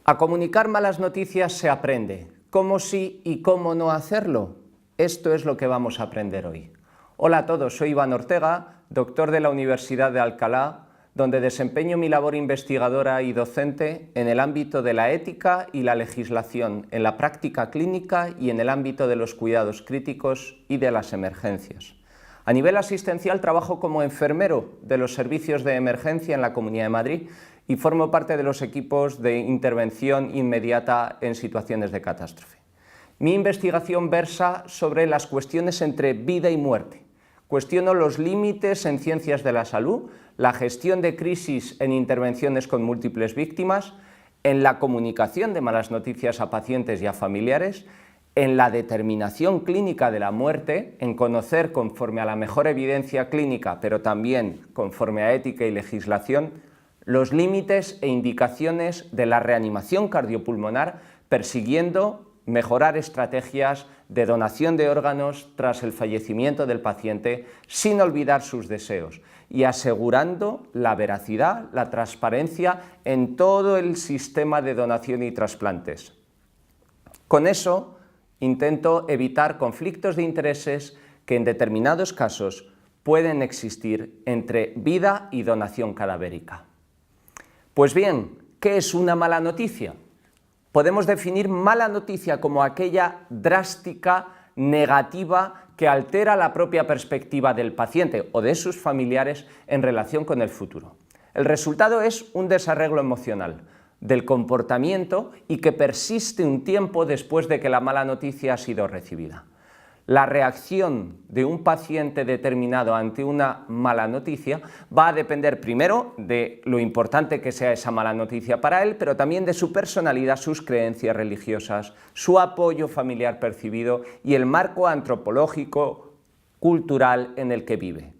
A comunicar malas noticias se aprende. ¿Cómo sí y cómo no hacerlo? Esto es lo que vamos a aprender hoy. Hola a todos, soy Iván Ortega, doctor de la Universidad de Alcalá, donde desempeño mi labor investigadora y docente en el ámbito de la ética y la legislación, en la práctica clínica y en el ámbito de los cuidados críticos y de las emergencias. A nivel asistencial trabajo como enfermero de los servicios de emergencia en la Comunidad de Madrid y formo parte de los equipos de intervención inmediata en situaciones de catástrofe. Mi investigación versa sobre las cuestiones entre vida y muerte. Cuestiono los límites en ciencias de la salud, la gestión de crisis en intervenciones con múltiples víctimas, en la comunicación de malas noticias a pacientes y a familiares, en la determinación clínica de la muerte, en conocer conforme a la mejor evidencia clínica, pero también conforme a ética y legislación, los límites e indicaciones de la reanimación cardiopulmonar, persiguiendo mejorar estrategias de donación de órganos tras el fallecimiento del paciente sin olvidar sus deseos y asegurando la veracidad, la transparencia en todo el sistema de donación y trasplantes. Con eso intento evitar conflictos de intereses que en determinados casos pueden existir entre vida y donación cadavérica. Pues bien, ¿qué es una mala noticia? Podemos definir mala noticia como aquella drástica, negativa, que altera la propia perspectiva del paciente o de sus familiares en relación con el futuro. El resultado es un desarreglo emocional del comportamiento y que persiste un tiempo después de que la mala noticia ha sido recibida. La reacción de un paciente determinado ante una mala noticia va a depender primero de lo importante que sea esa mala noticia para él, pero también de su personalidad, sus creencias religiosas, su apoyo familiar percibido y el marco antropológico, cultural en el que vive.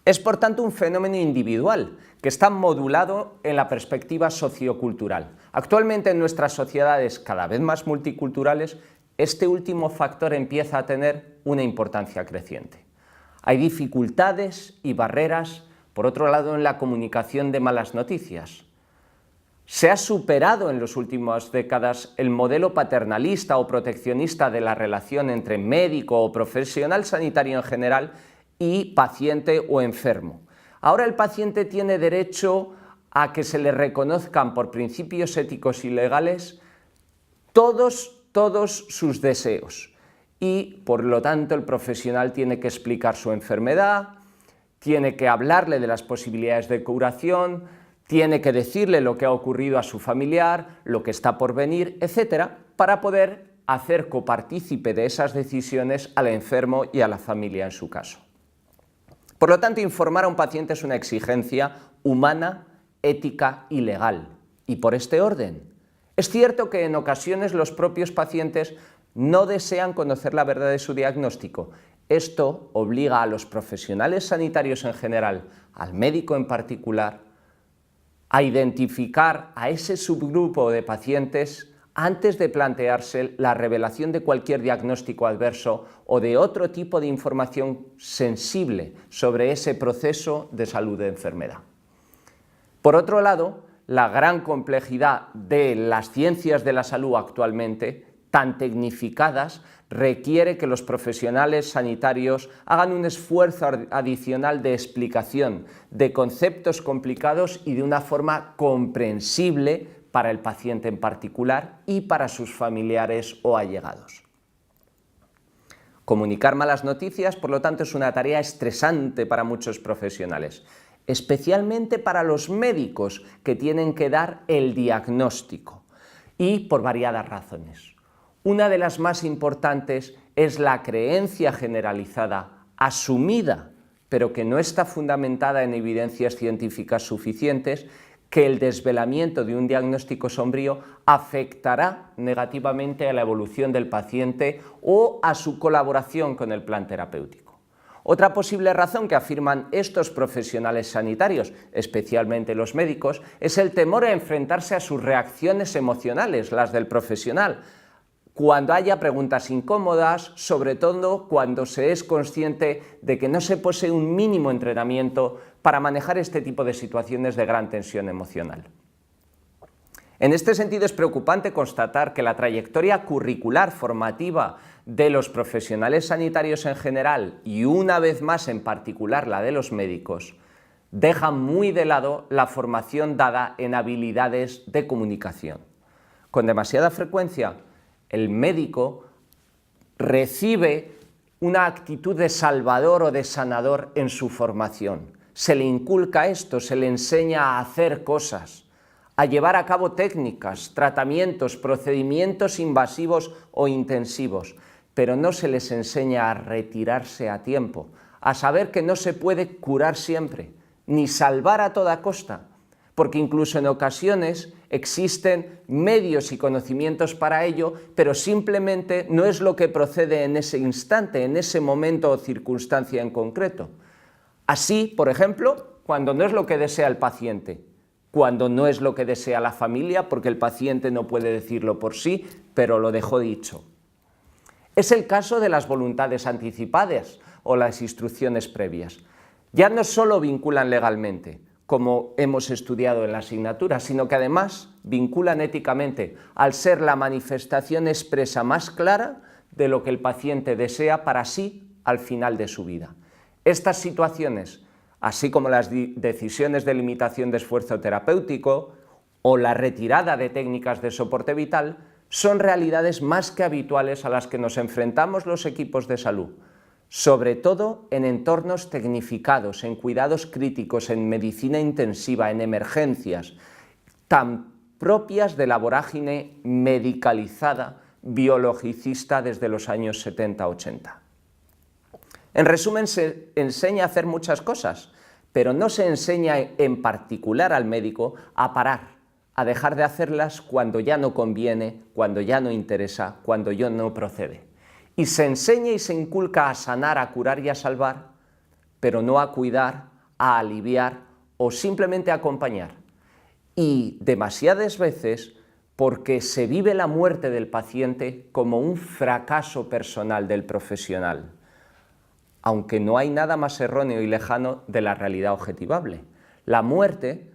Es por tanto un fenómeno individual que está modulado en la perspectiva sociocultural. Actualmente en nuestras sociedades cada vez más multiculturales, este último factor empieza a tener una importancia creciente. Hay dificultades y barreras, por otro lado, en la comunicación de malas noticias. Se ha superado en las últimas décadas el modelo paternalista o proteccionista de la relación entre médico o profesional sanitario en general y paciente o enfermo. Ahora el paciente tiene derecho a que se le reconozcan por principios éticos y legales todos sus deseos y, por lo tanto, el profesional tiene que explicar su enfermedad, tiene que hablarle de las posibilidades de curación, tiene que decirle lo que ha ocurrido a su familiar, lo que está por venir, etcétera, para poder hacer copartícipe de esas decisiones al enfermo y a la familia en su caso. Por lo tanto, informar a un paciente es una exigencia humana, ética y legal. Y por este orden, es cierto que en ocasiones los propios pacientes no desean conocer la verdad de su diagnóstico. Esto obliga a los profesionales sanitarios en general, al médico en particular, a identificar a ese subgrupo de pacientes antes de plantearse la revelación de cualquier diagnóstico adverso o de otro tipo de información sensible sobre ese proceso de salud de enfermedad. Por otro lado, la gran complejidad de las ciencias de la salud actualmente, tan tecnificadas, requiere que los profesionales sanitarios hagan un esfuerzo adicional de explicación de conceptos complicados y de una forma comprensible para el paciente en particular y para sus familiares o allegados. Comunicar malas noticias, por lo tanto, es una tarea estresante para muchos profesionales, especialmente para los médicos que tienen que dar el diagnóstico y por variadas razones. Una de las más importantes es la creencia generalizada, asumida, pero que no está fundamentada en evidencias científicas suficientes, que el desvelamiento de un diagnóstico sombrío afectará negativamente a la evolución del paciente o a su colaboración con el plan terapéutico. Otra posible razón que afirman estos profesionales sanitarios, especialmente los médicos, es el temor a enfrentarse a sus reacciones emocionales, las del profesional, cuando haya preguntas incómodas, sobre todo cuando se es consciente de que no se posee un mínimo entrenamiento para manejar este tipo de situaciones de gran tensión emocional. En este sentido es preocupante constatar que la trayectoria curricular formativa de los profesionales sanitarios en general y una vez más en particular la de los médicos deja muy de lado la formación dada en habilidades de comunicación. Con demasiada frecuencia el médico recibe una actitud de salvador o de sanador en su formación. Se le inculca esto, se le enseña a hacer cosas, a llevar a cabo técnicas, tratamientos, procedimientos invasivos o intensivos, pero no se les enseña a retirarse a tiempo, a saber que no se puede curar siempre, ni salvar a toda costa, porque incluso en ocasiones existen medios y conocimientos para ello, pero simplemente no es lo que procede en ese instante, en ese momento o circunstancia en concreto. Así, por ejemplo, cuando no es lo que desea el paciente, cuando no es lo que desea la familia, porque el paciente no puede decirlo por sí, pero lo dejó dicho. Es el caso de las voluntades anticipadas o las instrucciones previas. Ya no solo vinculan legalmente, como hemos estudiado en la asignatura, sino que además vinculan éticamente, al ser la manifestación expresa más clara de lo que el paciente desea para sí al final de su vida. Estas situaciones, así como las decisiones de limitación de esfuerzo terapéutico o la retirada de técnicas de soporte vital, son realidades más que habituales a las que nos enfrentamos los equipos de salud, sobre todo en entornos tecnificados, en cuidados críticos, en medicina intensiva, en emergencias, tan propias de la vorágine medicalizada, biologicista desde los años 70-80. En resumen, se enseña a hacer muchas cosas, pero no se enseña en particular al médico a parar, a dejar de hacerlas cuando ya no conviene, cuando ya no interesa, cuando ya no procede. Y se enseña y se inculca a sanar, a curar y a salvar, pero no a cuidar, a aliviar o simplemente a acompañar. Y demasiadas veces porque se vive la muerte del paciente como un fracaso personal del profesional, aunque no hay nada más erróneo y lejano de la realidad objetivable. La muerte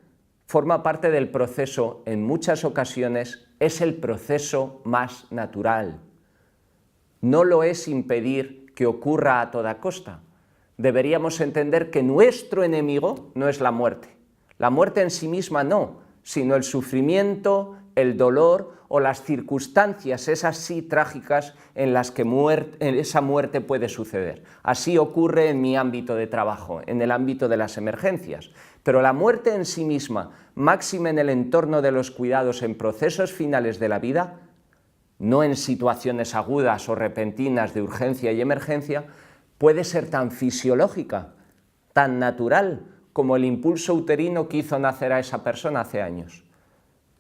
forma parte del proceso, en muchas ocasiones es el proceso más natural. No lo es impedir que ocurra a toda costa. Deberíamos entender que nuestro enemigo no es la muerte. La muerte en sí misma no, sino el sufrimiento, el dolor o las circunstancias, esas sí trágicas, en las que esa muerte puede suceder. Así ocurre en mi ámbito de trabajo, en el ámbito de las emergencias. Pero la muerte en sí misma, máxima en el entorno de los cuidados en procesos finales de la vida, no en situaciones agudas o repentinas de urgencia y emergencia, puede ser tan fisiológica, tan natural, como el impulso uterino que hizo nacer a esa persona hace años.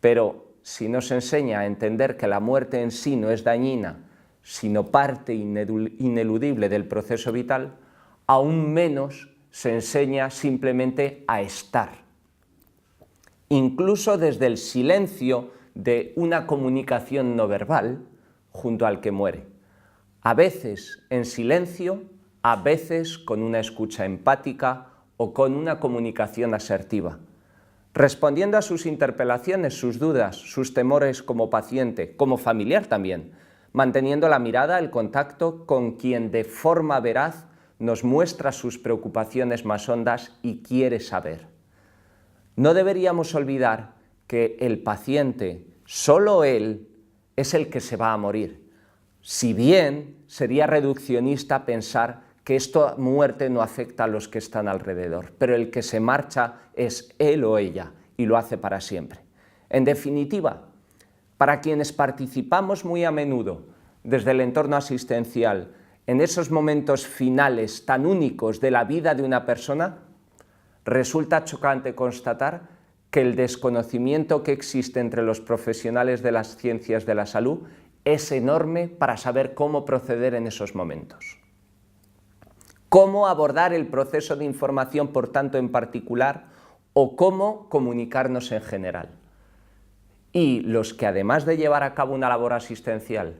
Pero si no se enseña a entender que la muerte en sí no es dañina, sino parte ineludible del proceso vital, aún menos se enseña simplemente a estar. Incluso desde el silencio de una comunicación no verbal junto al que muere. A veces en silencio, a veces con una escucha empática o con una comunicación asertiva, respondiendo a sus interpelaciones, sus dudas, sus temores como paciente, como familiar también, manteniendo la mirada, el contacto con quien de forma veraz nos muestra sus preocupaciones más hondas y quiere saber. No deberíamos olvidar que el paciente, solo él, es el que se va a morir. Si bien sería reduccionista pensar que esta muerte no afecta a los que están alrededor, pero el que se marcha es él o ella y lo hace para siempre. En definitiva, para quienes participamos muy a menudo desde el entorno asistencial en esos momentos finales tan únicos de la vida de una persona, resulta chocante constatar que el desconocimiento que existe entre los profesionales de las ciencias de la salud es enorme para saber cómo proceder en esos momentos. Cómo abordar el proceso de información, por tanto, en particular, o cómo comunicarnos en general. Y los que, además de llevar a cabo una labor asistencial,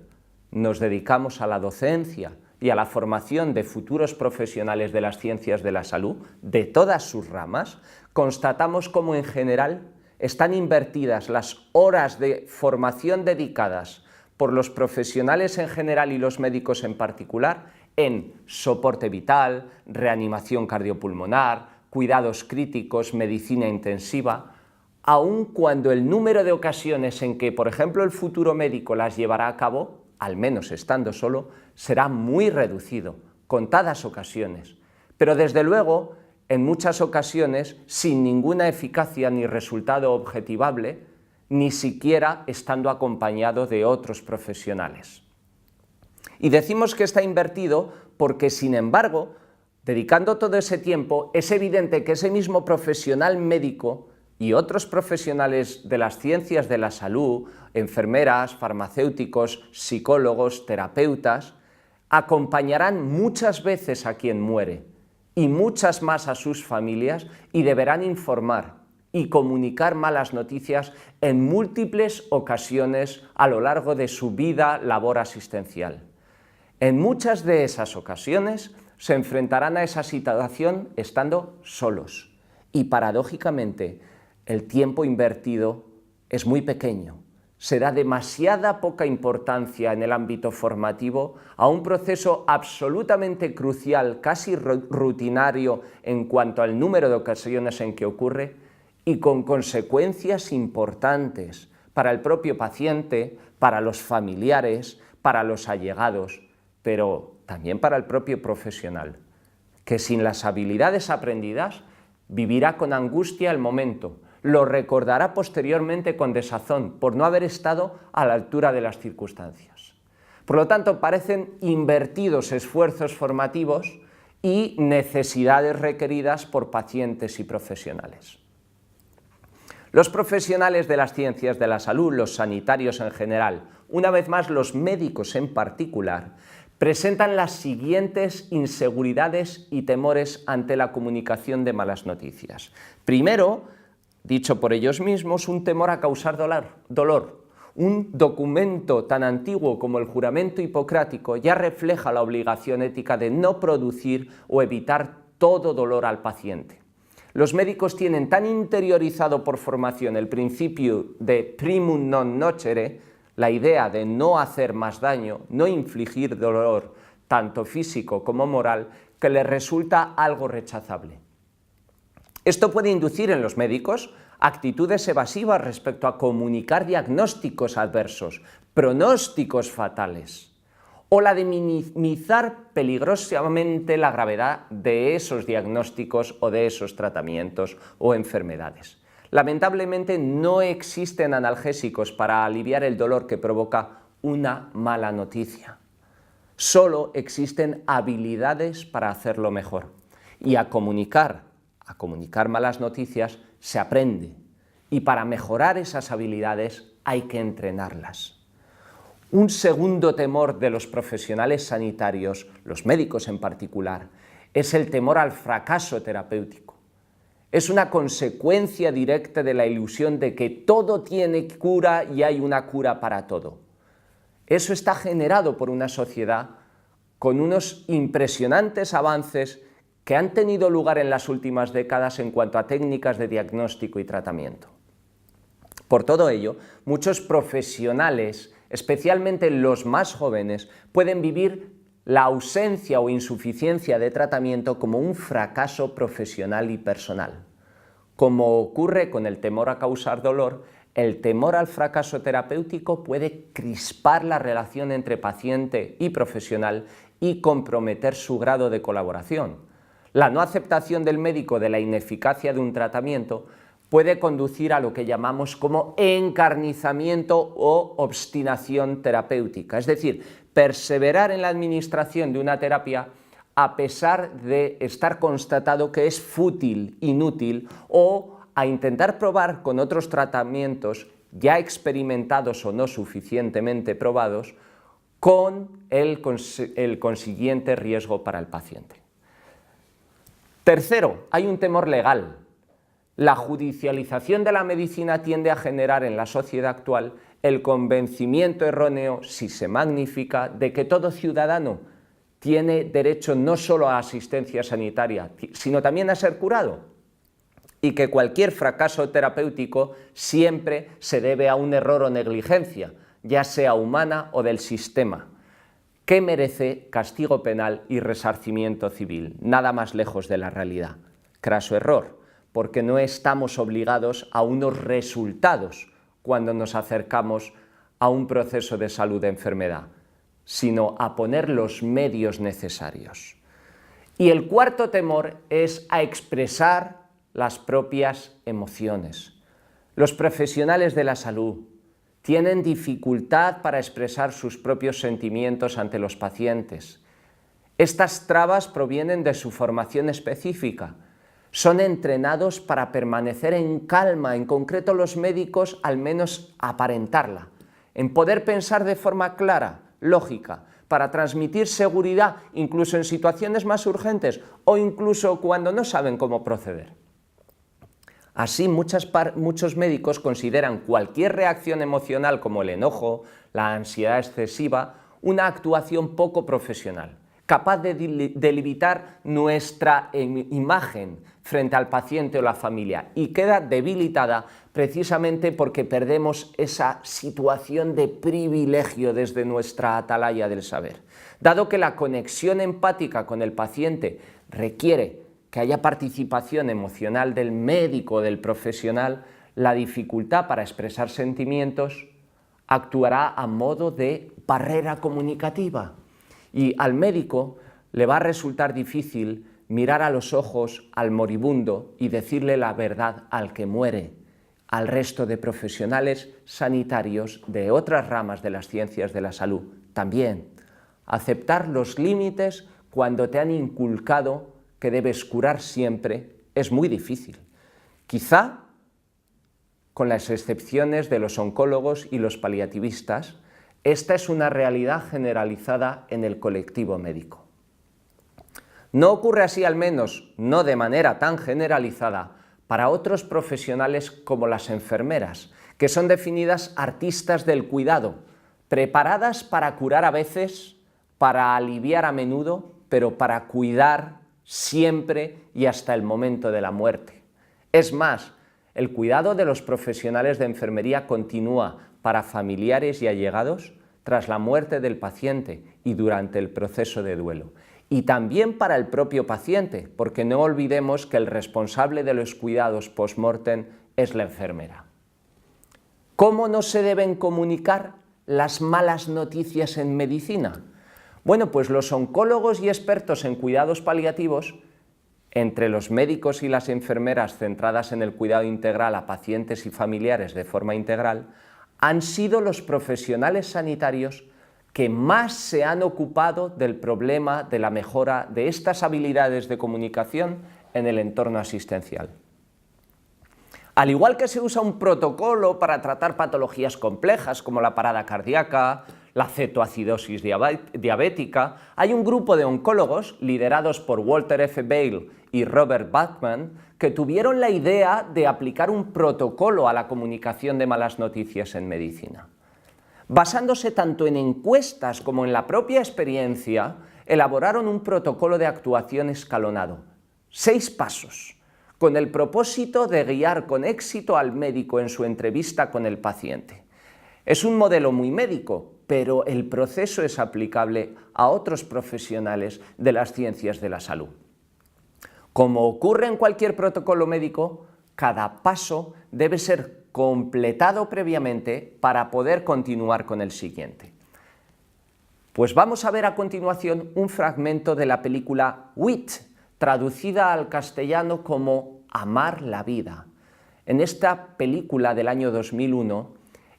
nos dedicamos a la docencia y a la formación de futuros profesionales de las ciencias de la salud, de todas sus ramas, constatamos cómo en general están invertidas las horas de formación dedicadas por los profesionales en general y los médicos en particular en soporte vital, reanimación cardiopulmonar, cuidados críticos, medicina intensiva, aun cuando el número de ocasiones en que, por ejemplo, el futuro médico las llevará a cabo, al menos estando solo, será muy reducido, contadas ocasiones. Pero desde luego, en muchas ocasiones, sin ninguna eficacia ni resultado objetivable, ni siquiera estando acompañado de otros profesionales. Y decimos que está invertido porque, sin embargo, dedicando todo ese tiempo, es evidente que ese mismo profesional médico y otros profesionales de las ciencias de la salud, enfermeras, farmacéuticos, psicólogos, terapeutas, acompañarán muchas veces a quien muere y muchas más a sus familias y deberán informar y comunicar malas noticias en múltiples ocasiones a lo largo de su vida labor asistencial. En muchas de esas ocasiones se enfrentarán a esa situación estando solos y, paradójicamente, el tiempo invertido es muy pequeño. Se da demasiada poca importancia en el ámbito formativo a un proceso absolutamente crucial, casi rutinario en cuanto al número de ocasiones en que ocurre y con consecuencias importantes para el propio paciente, para los familiares, para los allegados, pero también para el propio profesional, que sin las habilidades aprendidas vivirá con angustia el momento, lo recordará posteriormente con desazón por no haber estado a la altura de las circunstancias. Por lo tanto, parecen invertidos esfuerzos formativos y necesidades requeridas por pacientes y profesionales. Los profesionales de las ciencias de la salud, los sanitarios en general, una vez más los médicos en particular, presentan las siguientes inseguridades y temores ante la comunicación de malas noticias. Primero, dicho por ellos mismos, un temor a causar dolor. Un documento tan antiguo como el juramento hipocrático ya refleja la obligación ética de no producir o evitar todo dolor al paciente. Los médicos tienen tan interiorizado por formación el principio de primum non nocere, la idea de no hacer más daño, no infligir dolor, tanto físico como moral, que les resulta algo rechazable. Esto puede inducir en los médicos actitudes evasivas respecto a comunicar diagnósticos adversos, pronósticos fatales, o la de minimizar peligrosamente la gravedad de esos diagnósticos o de esos tratamientos o enfermedades. Lamentablemente no existen analgésicos para aliviar el dolor que provoca una mala noticia. Solo existen habilidades para hacerlo mejor. Y a comunicar malas noticias se aprende. Y para mejorar esas habilidades hay que entrenarlas. Un segundo temor de los profesionales sanitarios, los médicos en particular, es el temor al fracaso terapéutico. Es una consecuencia directa de la ilusión de que todo tiene cura y hay una cura para todo. Eso está generado por una sociedad con unos impresionantes avances que han tenido lugar en las últimas décadas en cuanto a técnicas de diagnóstico y tratamiento. Por todo ello, muchos profesionales, especialmente los más jóvenes, pueden vivir la ausencia o insuficiencia de tratamiento como un fracaso profesional y personal. Como ocurre con el temor a causar dolor, el temor al fracaso terapéutico puede crispar la relación entre paciente y profesional y comprometer su grado de colaboración. La no aceptación del médico de la ineficacia de un tratamiento puede conducir a lo que llamamos como encarnizamiento o obstinación terapéutica, es decir, perseverar en la administración de una terapia a pesar de estar constatado que es fútil, inútil, o a intentar probar con otros tratamientos ya experimentados o no suficientemente probados, con el consiguiente riesgo para el paciente. Tercero, hay un temor legal. La judicialización de la medicina tiende a generar en la sociedad actual el convencimiento erróneo, si se magnifica, de que todo ciudadano tiene derecho no solo a asistencia sanitaria, sino también a ser curado. y que cualquier fracaso terapéutico siempre se debe a un error o negligencia, ya sea humana o del sistema, que merece castigo penal y resarcimiento civil, nada más lejos de la realidad. Craso error, porque no estamos obligados a unos resultados cuando nos acercamos a un proceso de salud de enfermedad, sino a poner los medios necesarios. Y el cuarto temor es a expresar las propias emociones. Los profesionales de la salud tienen dificultad para expresar sus propios sentimientos ante los pacientes. Estas trabas provienen de su formación específica. Son entrenados para permanecer en calma, en concreto los médicos al menos aparentarla, en poder pensar de forma clara, lógica, para transmitir seguridad incluso en situaciones más urgentes o incluso cuando no saben cómo proceder. Así, muchos médicos consideran cualquier reacción emocional como el enojo, la ansiedad excesiva, una actuación poco profesional, capaz de debilitar nuestra imagen frente al paciente o la familia, y queda debilitada precisamente porque perdemos esa situación de privilegio desde nuestra atalaya del saber. Dado que la conexión empática con el paciente requiere que haya participación emocional del médico o del profesional, la dificultad para expresar sentimientos actuará a modo de barrera comunicativa. Y al médico le va a resultar difícil mirar a los ojos al moribundo y decirle la verdad al que muere. Al resto de profesionales sanitarios de otras ramas de las ciencias de la salud también. Aceptar los límites cuando te han inculcado que debes curar siempre es muy difícil. Quizá, con las excepciones de los oncólogos y los paliativistas, esta es una realidad generalizada en el colectivo médico. No ocurre así, al menos no de manera tan generalizada, para otros profesionales como las enfermeras, que son definidas artistas del cuidado, preparadas para curar a veces, para aliviar a menudo, pero para cuidar siempre y hasta el momento de la muerte. Es más, el cuidado de los profesionales de enfermería continúa para familiares y allegados tras la muerte del paciente y durante el proceso de duelo. Y también para el propio paciente, porque no olvidemos que el responsable de los cuidados post-mortem es la enfermera. ¿Cómo no se deben comunicar las malas noticias en medicina? Bueno, pues los oncólogos y expertos en cuidados paliativos, entre los médicos y las enfermeras centradas en el cuidado integral a pacientes y familiares de forma integral, han sido los profesionales sanitarios que más se han ocupado del problema de la mejora de estas habilidades de comunicación en el entorno asistencial. Al igual que se usa un protocolo para tratar patologías complejas como la parada cardíaca, la cetoacidosis diabética, hay un grupo de oncólogos liderados por Walter F. Vail y Robert Bachman que tuvieron la idea de aplicar un protocolo a la comunicación de malas noticias en medicina. Basándose tanto en encuestas como en la propia experiencia, elaboraron un protocolo de actuación escalonado, 6 pasos, con el propósito de guiar con éxito al médico en su entrevista con el paciente. Es un modelo muy médico, pero el proceso es aplicable a otros profesionales de las ciencias de la salud. Como ocurre en cualquier protocolo médico, cada paso debe ser completado previamente para poder continuar con el siguiente. Pues vamos a ver a continuación un fragmento de la película Wit, traducida al castellano como Amar la vida. En esta película del año 2001,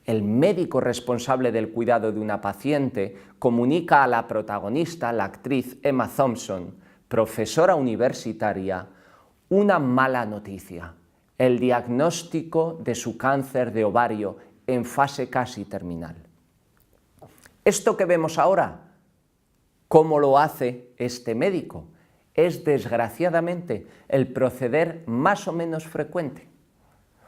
el médico responsable del cuidado de una paciente comunica a la protagonista, la actriz Emma Thompson, profesora universitaria, una mala noticia: el diagnóstico de su cáncer de ovario en fase casi terminal. Esto que vemos ahora, ¿cómo lo hace este médico? Es desgraciadamente el proceder más o menos frecuente.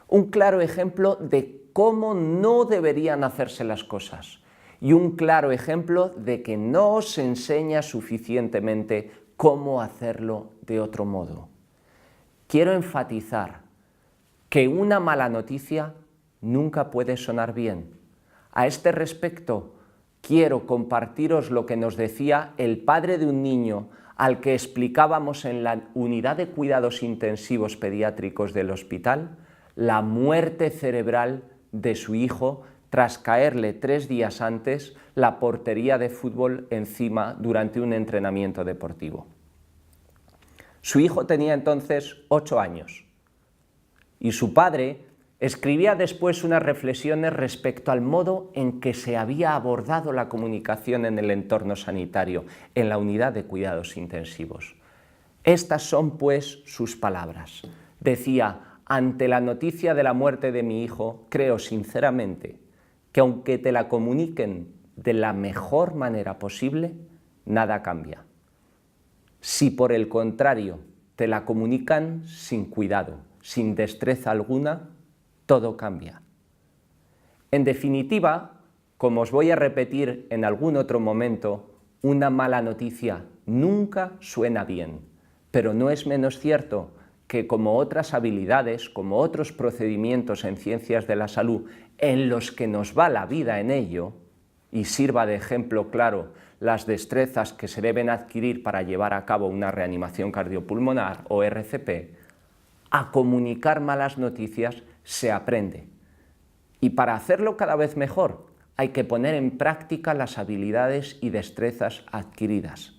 Un claro ejemplo de cómo no deberían hacerse las cosas y un claro ejemplo de que no se enseña suficientemente cómo hacerlo de otro modo. Quiero enfatizar, que una mala noticia nunca puede sonar bien. A este respecto, quiero compartiros lo que nos decía el padre de un niño al que explicábamos en la unidad de cuidados intensivos pediátricos del hospital la muerte cerebral de su hijo tras caerle 3 días antes la portería de fútbol encima durante un entrenamiento deportivo. Su hijo tenía entonces 8 años y su padre escribía después unas reflexiones respecto al modo en que se había abordado la comunicación en el entorno sanitario, en la unidad de cuidados intensivos. Estas son, pues, sus palabras. Decía: ante la noticia de la muerte de mi hijo, creo sinceramente que aunque te la comuniquen de la mejor manera posible, nada cambia. Si por el contrario te la comunican sin cuidado, sin destreza alguna, todo cambia. En definitiva, como os voy a repetir en algún otro momento, una mala noticia nunca suena bien, pero no es menos cierto que como otras habilidades, como otros procedimientos en ciencias de la salud en los que nos va la vida en ello, y sirva de ejemplo claro las destrezas que se deben adquirir para llevar a cabo una reanimación cardiopulmonar o RCP, a comunicar malas noticias se aprende. Y para hacerlo cada vez mejor, hay que poner en práctica las habilidades y destrezas adquiridas.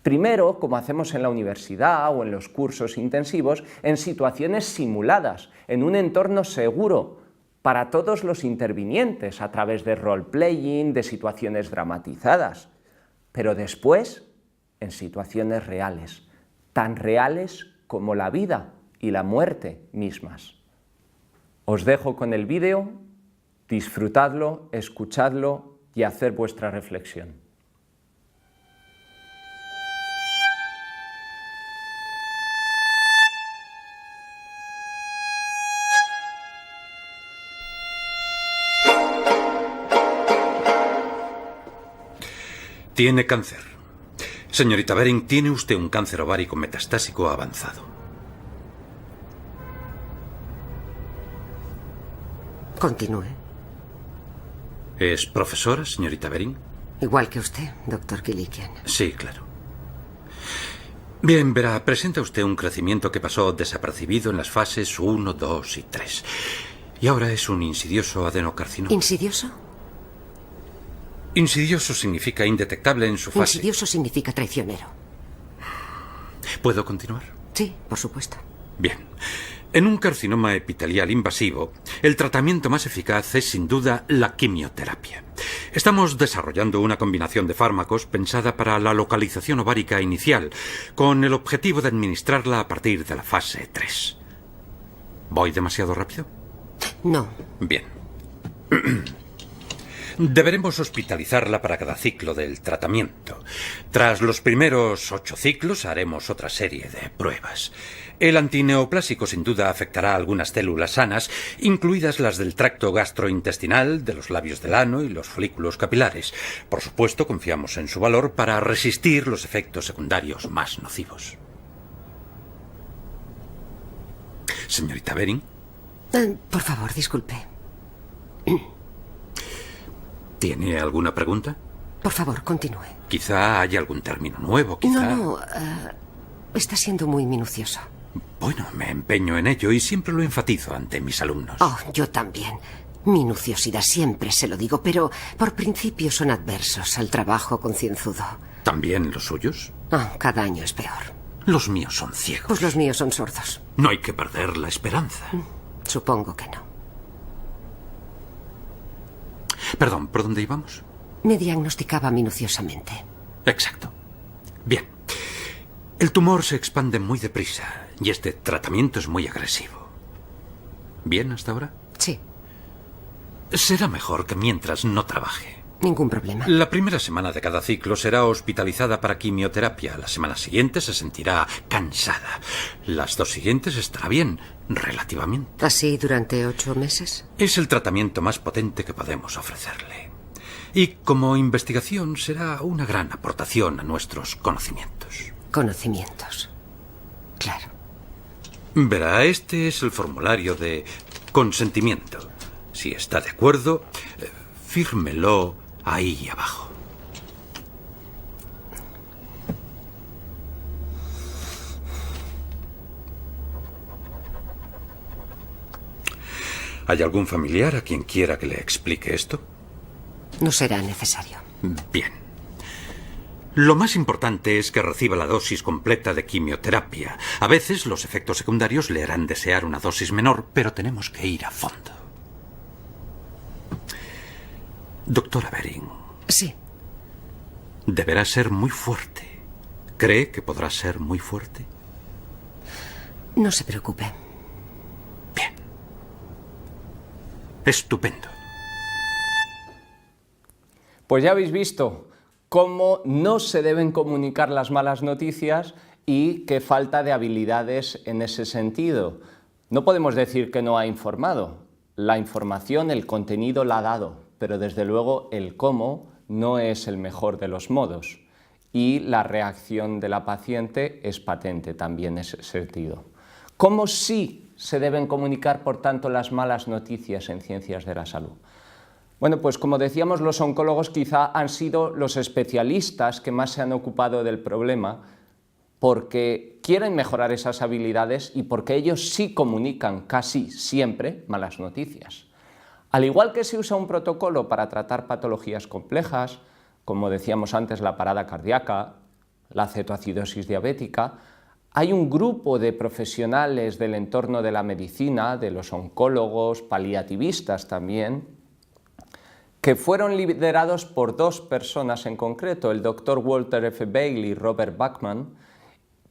Primero, como hacemos en la universidad o en los cursos intensivos, en situaciones simuladas, en un entorno seguro para todos los intervinientes, a través de role-playing, de situaciones dramatizadas. Pero después, en situaciones reales, tan reales como la vida y la muerte mismas. Os dejo con el vídeo, disfrutadlo, escuchadlo y haced vuestra reflexión. Tiene cáncer. Señorita Bering, tiene usted un cáncer ovárico metastásico avanzado. Continúe. ¿Es profesora, señorita Bering? Igual que usted, doctor Kilikian. Sí, claro. Bien, verá, presenta usted un crecimiento que pasó desapercibido en las fases 1, 2 y 3. Y ahora es un insidioso adenocarcinoma. ¿Insidioso? Insidioso significa indetectable en su fase. Insidioso significa traicionero. ¿Puedo continuar? Sí, por supuesto. Bien. En un carcinoma epitelial invasivo, el tratamiento más eficaz es sin duda la quimioterapia. Estamos desarrollando una combinación de fármacos pensada para la localización ovárica inicial, con el objetivo de administrarla a partir de la fase 3. ¿Voy demasiado rápido? No. Bien. Deberemos hospitalizarla para cada ciclo del tratamiento. Tras los primeros 8 ciclos haremos otra serie de pruebas. El antineoplásico sin duda afectará a algunas células sanas, incluidas las del tracto gastrointestinal, de los labios del ano y los folículos capilares. Por supuesto, confiamos en su valor para resistir los efectos secundarios más nocivos. Señorita Bering. Por favor, disculpe. ¿Tiene alguna pregunta? Por favor, continúe. Quizá haya algún término nuevo, quizá... No, está siendo muy minucioso. Bueno, me empeño en ello y siempre lo enfatizo ante mis alumnos. Oh, yo también. Minuciosidad, siempre se lo digo, pero por principio son adversos al trabajo concienzudo. ¿También los suyos? Oh, cada año es peor. Los míos son ciegos. Pues los míos son sordos. No hay que perder la esperanza. Supongo que no. Perdón, ¿por dónde íbamos? Me diagnosticaba minuciosamente. Exacto. Bien. El tumor se expande muy deprisa y este tratamiento es muy agresivo. ¿Bien hasta ahora? Sí. Será mejor que mientras no trabaje. Ningún problema. La primera semana de cada ciclo será hospitalizada para quimioterapia. La semana siguiente se sentirá cansada. Las 2 siguientes estará bien, relativamente. ¿Así durante 8 meses? Es el tratamiento más potente que podemos ofrecerle. Y como investigación será una gran aportación a nuestros conocimientos. Conocimientos. Claro. Verá, este es el formulario de consentimiento. Si está de acuerdo, fírmelo ahí abajo. ¿Hay algún familiar a quien quiera que le explique esto? No será necesario. Bien. Lo más importante es que reciba la dosis completa de quimioterapia. A veces los efectos secundarios le harán desear una dosis menor, pero tenemos que ir a fondo. Doctora Bering. Sí. Deberá ser muy fuerte. ¿Cree que podrá ser muy fuerte? No se preocupe. Bien. Estupendo. Pues ya habéis visto cómo no se deben comunicar las malas noticias y qué falta de habilidades en ese sentido. No podemos decir que no ha informado. La información, el contenido la ha dado, pero desde luego el cómo no es el mejor de los modos. Y la reacción de la paciente es patente también en ese sentido. ¿Cómo sí se deben comunicar, por tanto, las malas noticias en ciencias de la salud? Bueno, pues como decíamos, los oncólogos quizá han sido los especialistas que más se han ocupado del problema porque quieren mejorar esas habilidades y porque ellos sí comunican casi siempre malas noticias. Al igual que se usa un protocolo para tratar patologías complejas, como decíamos antes, la parada cardíaca, la cetoacidosis diabética, hay un grupo de profesionales del entorno de la medicina, de los oncólogos, paliativistas también, que fueron liderados por dos personas en concreto, el Dr. Walter F. Bailey y Robert Bachman,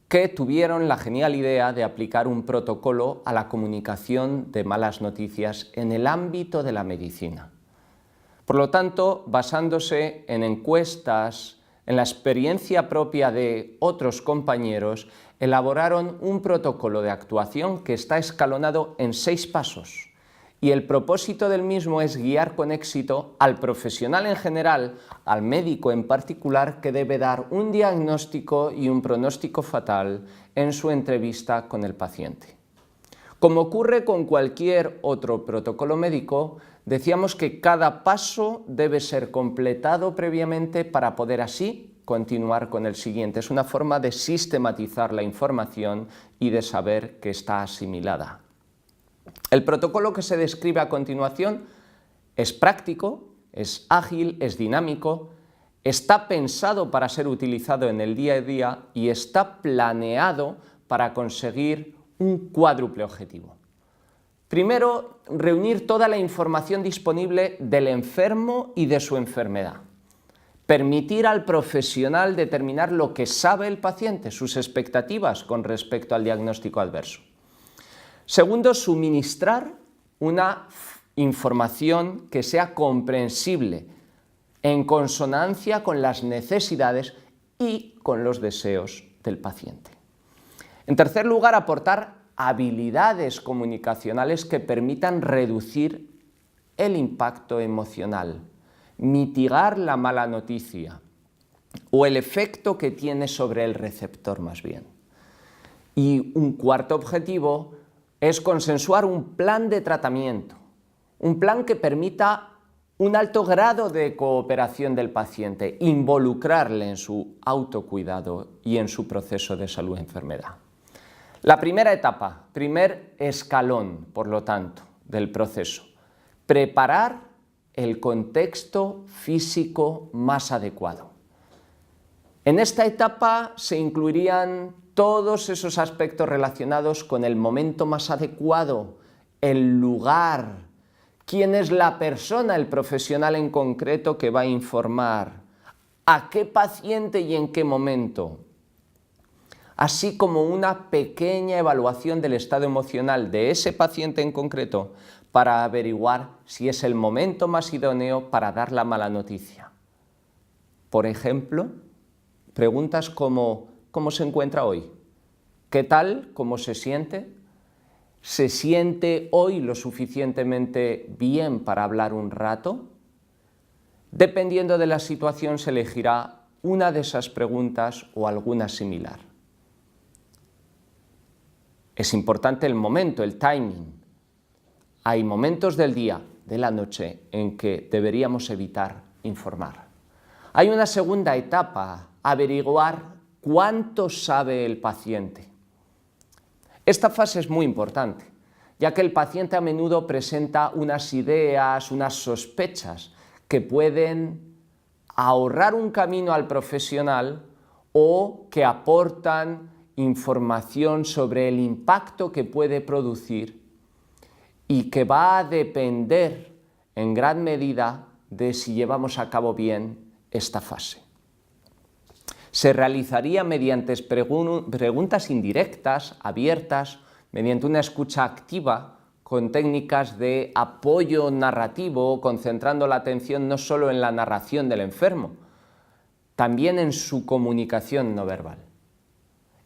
que tuvieron la genial idea de aplicar un protocolo a la comunicación de malas noticias en el ámbito de la medicina. Por lo tanto, basándose en encuestas, en la experiencia propia de otros compañeros, elaboraron un protocolo de actuación que está escalonado en 6 pasos. Y el propósito del mismo es guiar con éxito al profesional en general, al médico en particular, que debe dar un diagnóstico y un pronóstico fatal en su entrevista con el paciente. Como ocurre con cualquier otro protocolo médico, decíamos que cada paso debe ser completado previamente para poder así continuar con el siguiente. Es una forma de sistematizar la información y de saber que está asimilada. El protocolo que se describe a continuación es práctico, es ágil, es dinámico, está pensado para ser utilizado en el día a día y está planeado para conseguir un cuádruple objetivo. Primero, reunir toda la información disponible del enfermo y de su enfermedad. Permitir al profesional determinar lo que sabe el paciente, sus expectativas con respecto al diagnóstico adverso. Segundo, suministrar una información que sea comprensible, en consonancia con las necesidades y con los deseos del paciente. En tercer lugar, aportar habilidades comunicacionales que permitan reducir el impacto emocional, mitigar la mala noticia o el efecto que tiene sobre el receptor más bien. Y un cuarto objetivo es consensuar un plan de tratamiento, un plan que permita un alto grado de cooperación del paciente, involucrarle en su autocuidado y en su proceso de salud-enfermedad. La primera etapa, primer escalón, por lo tanto, del proceso, preparar el contexto físico más adecuado. En esta etapa se incluirían todos esos aspectos relacionados con el momento más adecuado, el lugar, quién es la persona, el profesional en concreto que va a informar, a qué paciente y en qué momento, así como una pequeña evaluación del estado emocional de ese paciente en concreto para averiguar si es el momento más idóneo para dar la mala noticia. Por ejemplo, preguntas como ¿cómo se encuentra hoy? ¿Qué tal? ¿Cómo se siente? ¿Se siente hoy lo suficientemente bien para hablar un rato? Dependiendo de la situación se elegirá una de esas preguntas o alguna similar. Es importante el momento, el timing. Hay momentos del día, de la noche, en que deberíamos evitar informar. Hay una segunda etapa, averiguar cuánto sabe el paciente. Esta fase es muy importante, ya que el paciente a menudo presenta unas ideas, unas sospechas que pueden ahorrar un camino al profesional o que aportan información sobre el impacto que puede producir y que va a depender en gran medida de si llevamos a cabo bien esta fase. Se realizaría mediante preguntas indirectas, abiertas, mediante una escucha activa, con técnicas de apoyo narrativo, concentrando la atención no solo en la narración del enfermo, también en su comunicación no verbal.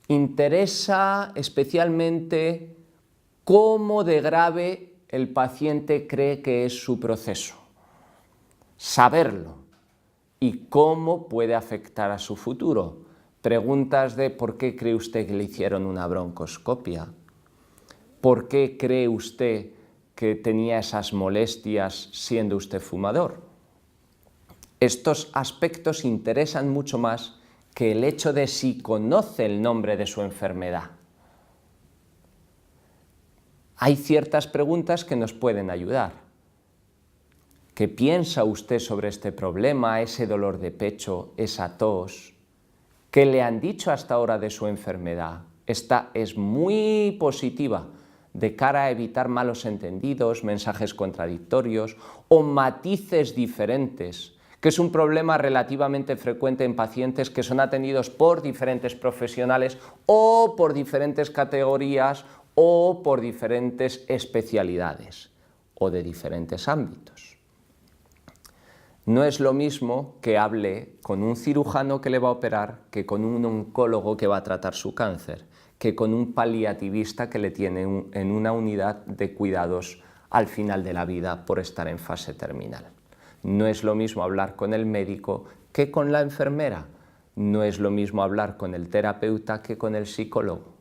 Interesa especialmente cómo de grave el paciente cree que es su proceso, saberlo y cómo puede afectar a su futuro. Preguntas de ¿por qué cree usted que le hicieron una broncoscopia? ¿Por qué cree usted que tenía esas molestias siendo usted fumador? Estos aspectos interesan mucho más que el hecho de si conoce el nombre de su enfermedad. Hay ciertas preguntas que nos pueden ayudar. ¿Qué piensa usted sobre este problema, ese dolor de pecho, esa tos? ¿Qué le han dicho hasta ahora de su enfermedad? Esta es muy positiva de cara a evitar malos entendidos, mensajes contradictorios o matices diferentes, que es un problema relativamente frecuente en pacientes que son atendidos por diferentes profesionales o por diferentes categorías o por diferentes especialidades o de diferentes ámbitos. No es lo mismo que hable con un cirujano que le va a operar que con un oncólogo que va a tratar su cáncer, que con un paliativista que le tiene en una unidad de cuidados al final de la vida por estar en fase terminal. No es lo mismo hablar con el médico que con la enfermera. No es lo mismo hablar con el terapeuta que con el psicólogo.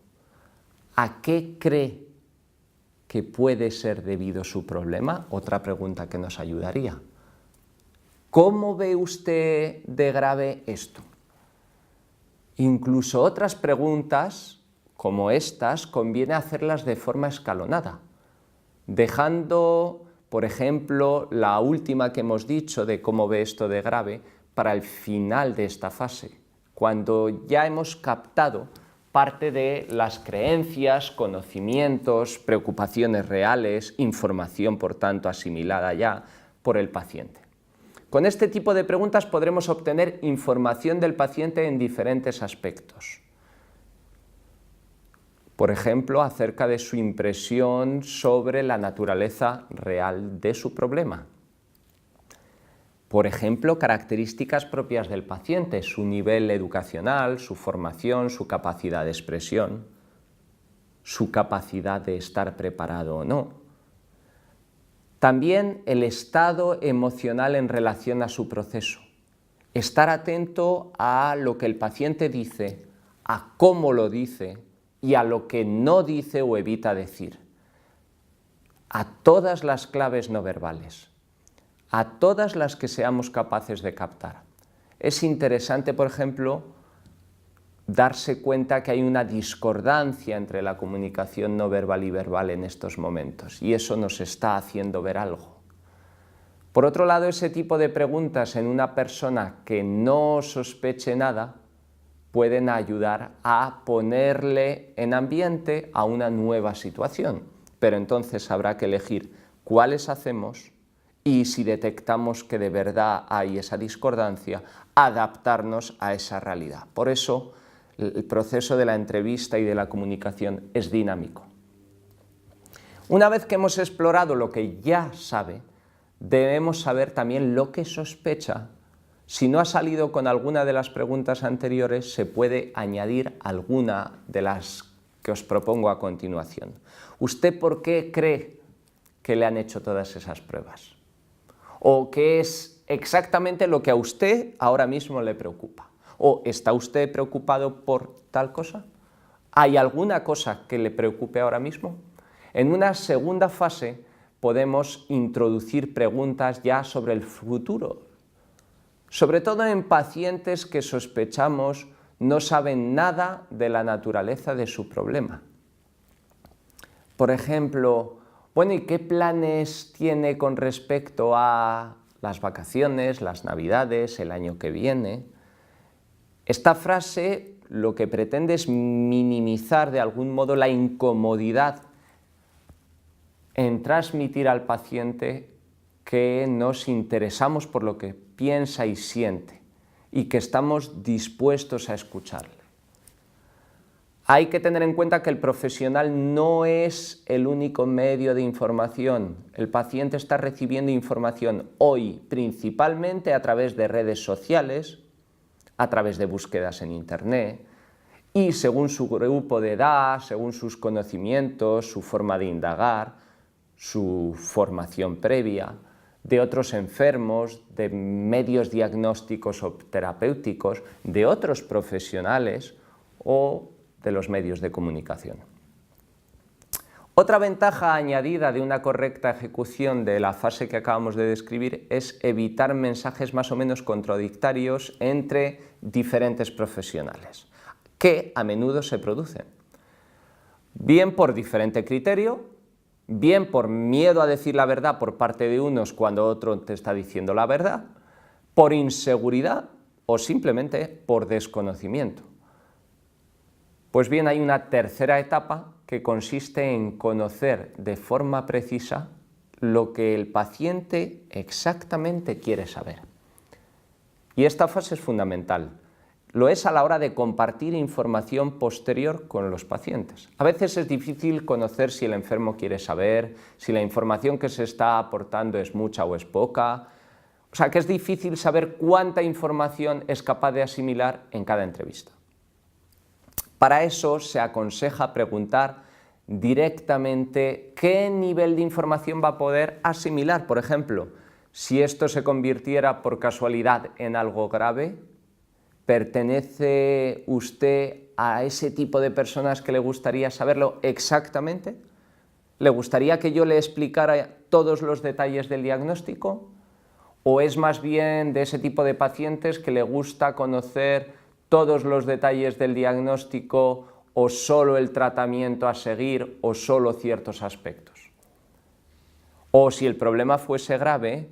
¿A qué cree que puede ser debido su problema? Otra pregunta que nos ayudaría. ¿Cómo ve usted de grave esto? Incluso otras preguntas como estas conviene hacerlas de forma escalonada, dejando, por ejemplo, la última que hemos dicho de cómo ve esto de grave para el final de esta fase, cuando ya hemos captado parte de las creencias, conocimientos, preocupaciones reales, información, por tanto, asimilada ya por el paciente. Con este tipo de preguntas podremos obtener información del paciente en diferentes aspectos. Por ejemplo, acerca de su impresión sobre la naturaleza real de su problema. Por ejemplo, características propias del paciente, su nivel educacional, su formación, su capacidad de expresión, su capacidad de estar preparado o no. También el estado emocional en relación a su proceso. Estar atento a lo que el paciente dice, a cómo lo dice y a lo que no dice o evita decir. A todas las claves no verbales. A todas las que seamos capaces de captar. Es interesante, por ejemplo, darse cuenta que hay una discordancia entre la comunicación no verbal y verbal en estos momentos, y eso nos está haciendo ver algo. Por otro lado, ese tipo de preguntas en una persona que no sospeche nada pueden ayudar a ponerle en ambiente a una nueva situación, pero entonces habrá que elegir cuáles hacemos y si detectamos que de verdad hay esa discordancia, adaptarnos a esa realidad. Por eso, el proceso de la entrevista y de la comunicación es dinámico. Una vez que hemos explorado lo que ya sabe, debemos saber también lo que sospecha. Si no ha salido con alguna de las preguntas anteriores, se puede añadir alguna de las que os propongo a continuación. ¿Usted por qué cree que le han hecho todas esas pruebas? ¿O qué es exactamente lo que a usted ahora mismo le preocupa? ¿O está usted preocupado por tal cosa? ¿Hay alguna cosa que le preocupe ahora mismo? En una segunda fase podemos introducir preguntas ya sobre el futuro, sobre todo en pacientes que sospechamos no saben nada de la naturaleza de su problema. Por ejemplo, bueno, ¿y qué planes tiene con respecto a las vacaciones, las navidades, el año que viene? Esta frase lo que pretende es minimizar de algún modo la incomodidad en transmitir al paciente que nos interesamos por lo que piensa y siente y que estamos dispuestos a escucharle. Hay que tener en cuenta que el profesional no es el único medio de información. El paciente está recibiendo información hoy principalmente a través de redes sociales, a través de búsquedas en Internet y según su grupo de edad, según sus conocimientos, su forma de indagar, su formación previa, de otros enfermos, de medios diagnósticos o terapéuticos, de otros profesionales o de los medios de comunicación. Otra ventaja añadida de una correcta ejecución de la fase que acabamos de describir es evitar mensajes más o menos contradictorios entre diferentes profesionales, que a menudo se producen, bien por diferente criterio, bien por miedo a decir la verdad por parte de unos cuando otro te está diciendo la verdad, por inseguridad o simplemente por desconocimiento. Pues bien, hay una tercera etapa que consiste en conocer de forma precisa lo que el paciente exactamente quiere saber. Y esta fase es fundamental. Lo es a la hora de compartir información posterior con los pacientes. A veces es difícil conocer si el enfermo quiere saber, si la información que se está aportando es mucha o es poca. O sea, que es difícil saber cuánta información es capaz de asimilar en cada entrevista. Para eso se aconseja preguntar directamente qué nivel de información va a poder asimilar. Por ejemplo, si esto se convirtiera por casualidad en algo grave, ¿pertenece usted a ese tipo de personas que le gustaría saberlo exactamente? ¿Le gustaría que yo le explicara todos los detalles del diagnóstico? ¿O es más bien de ese tipo de pacientes que le gusta conocer todos los detalles del diagnóstico o solo el tratamiento a seguir o solo ciertos aspectos? O si el problema fuese grave,